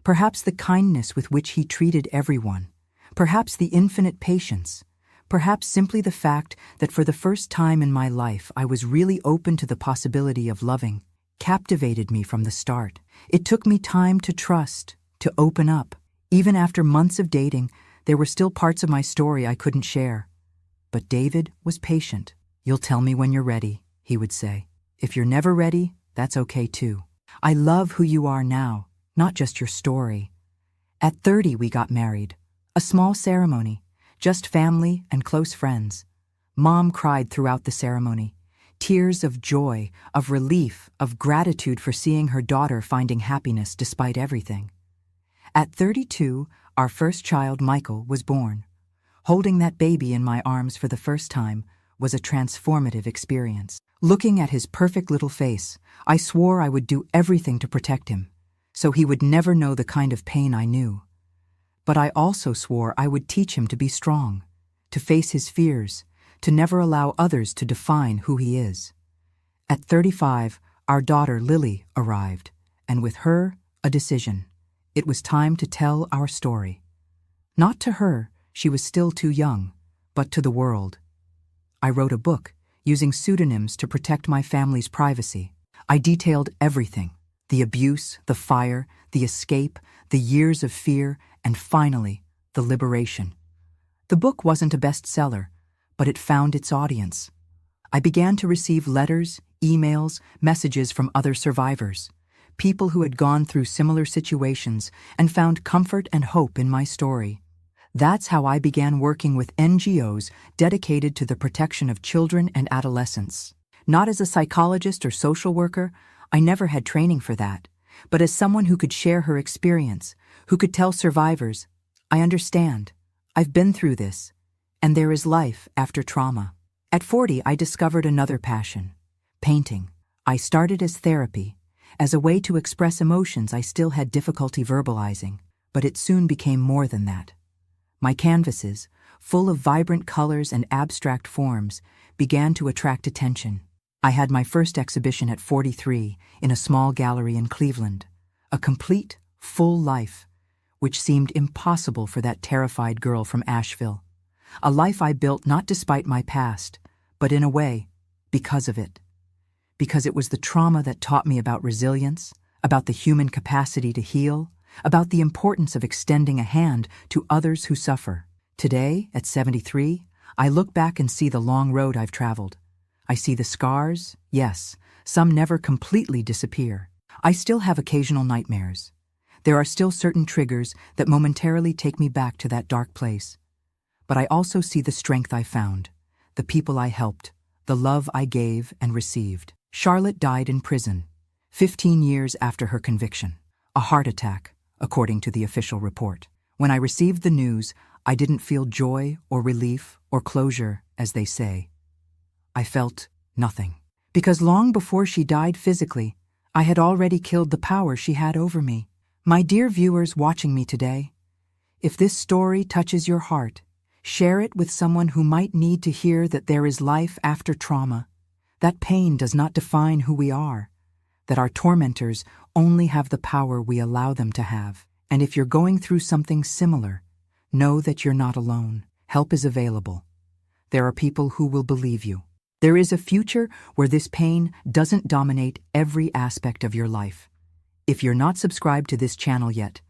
perhaps the kindness with which he treated everyone, perhaps the infinite patience, perhaps simply the fact that for the first time in my life I was really open to the possibility of loving, captivated me from the start. It took me time to trust, to open up. Even after months of dating, there were still parts of my story I couldn't share. But David was patient. "You'll tell me when you're ready," he would say. "If you're never ready, that's okay too. I love who you are now, not just your story." At 30, we got married. A small ceremony, just family and close friends. Mom cried throughout the ceremony. Tears of joy, of relief, of gratitude for seeing her daughter finding happiness despite everything. At 32, our first child, Michael, was born. Holding that baby in my arms for the first time was a transformative experience. Looking at his perfect little face, I swore I would do everything to protect him, so he would never know the kind of pain I knew. But I also swore I would teach him to be strong, to face his fears, to never allow others to define who he is. At 35, our daughter, Lily, arrived, and with her, A decision. It was time to tell our story. Not to her, she was still too young, but to the world. I wrote a book, using pseudonyms to protect my family's privacy. I detailed everything: the abuse, the fire, the escape, the years of fear, and finally, the liberation. The book wasn't a bestseller, but it found its audience. I began to receive letters, emails, messages from other survivors, people who had gone through similar situations and found comfort and hope in my story. That's how I began working with NGOs dedicated to the protection of children and adolescents. Not as a psychologist or social worker, I never had training for that, but as someone who could share her experience, who could tell survivors, I understand, I've been through this, and there is life after trauma. At 40, I discovered another passion: painting. I started as therapy, as a way to express emotions I still had difficulty verbalizing, but it soon became more than that. My canvases, full of vibrant colors and abstract forms, began to attract attention. I had my first exhibition at 43 in a small gallery in Cleveland, a complete, full life, which seemed impossible for that terrified girl from Asheville. A life I built not despite my past, but in a way, because of it. Because it was the trauma that taught me about resilience, about the human capacity to heal, about the importance of extending a hand to others who suffer. Today, at 73, I look back and see the long road I've traveled. I see the scars, yes, some never completely disappear. I still have occasional nightmares. There are still certain triggers that momentarily take me back to that dark place. But I also see the strength I found, the people I helped, the love I gave and received. Charlotte died in prison, 15 years after her conviction. A heart attack, according to the official report. When I received the news, I didn't feel joy or relief or closure, as they say. I felt nothing. Because long before she died physically, I had already killed the power she had over me. My dear viewers watching me today, if this story touches your heart, share it with someone who might need to hear that there is life after trauma, that pain does not define who we are, that our tormentors only have the power we allow them to have. And if you're going through something similar, know that you're not alone. Help is available. There are people who will believe you. There is a future where this pain doesn't dominate every aspect of your life. If you're not subscribed to this channel yet,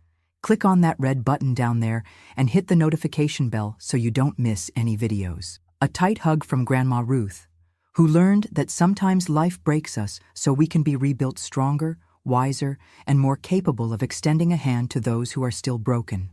click on that red button down there and hit the notification bell so you don't miss any videos. A tight hug from Grandma Ruth, who learned that sometimes life breaks us so we can be rebuilt stronger, wiser, and more capable of extending a hand to those who are still broken.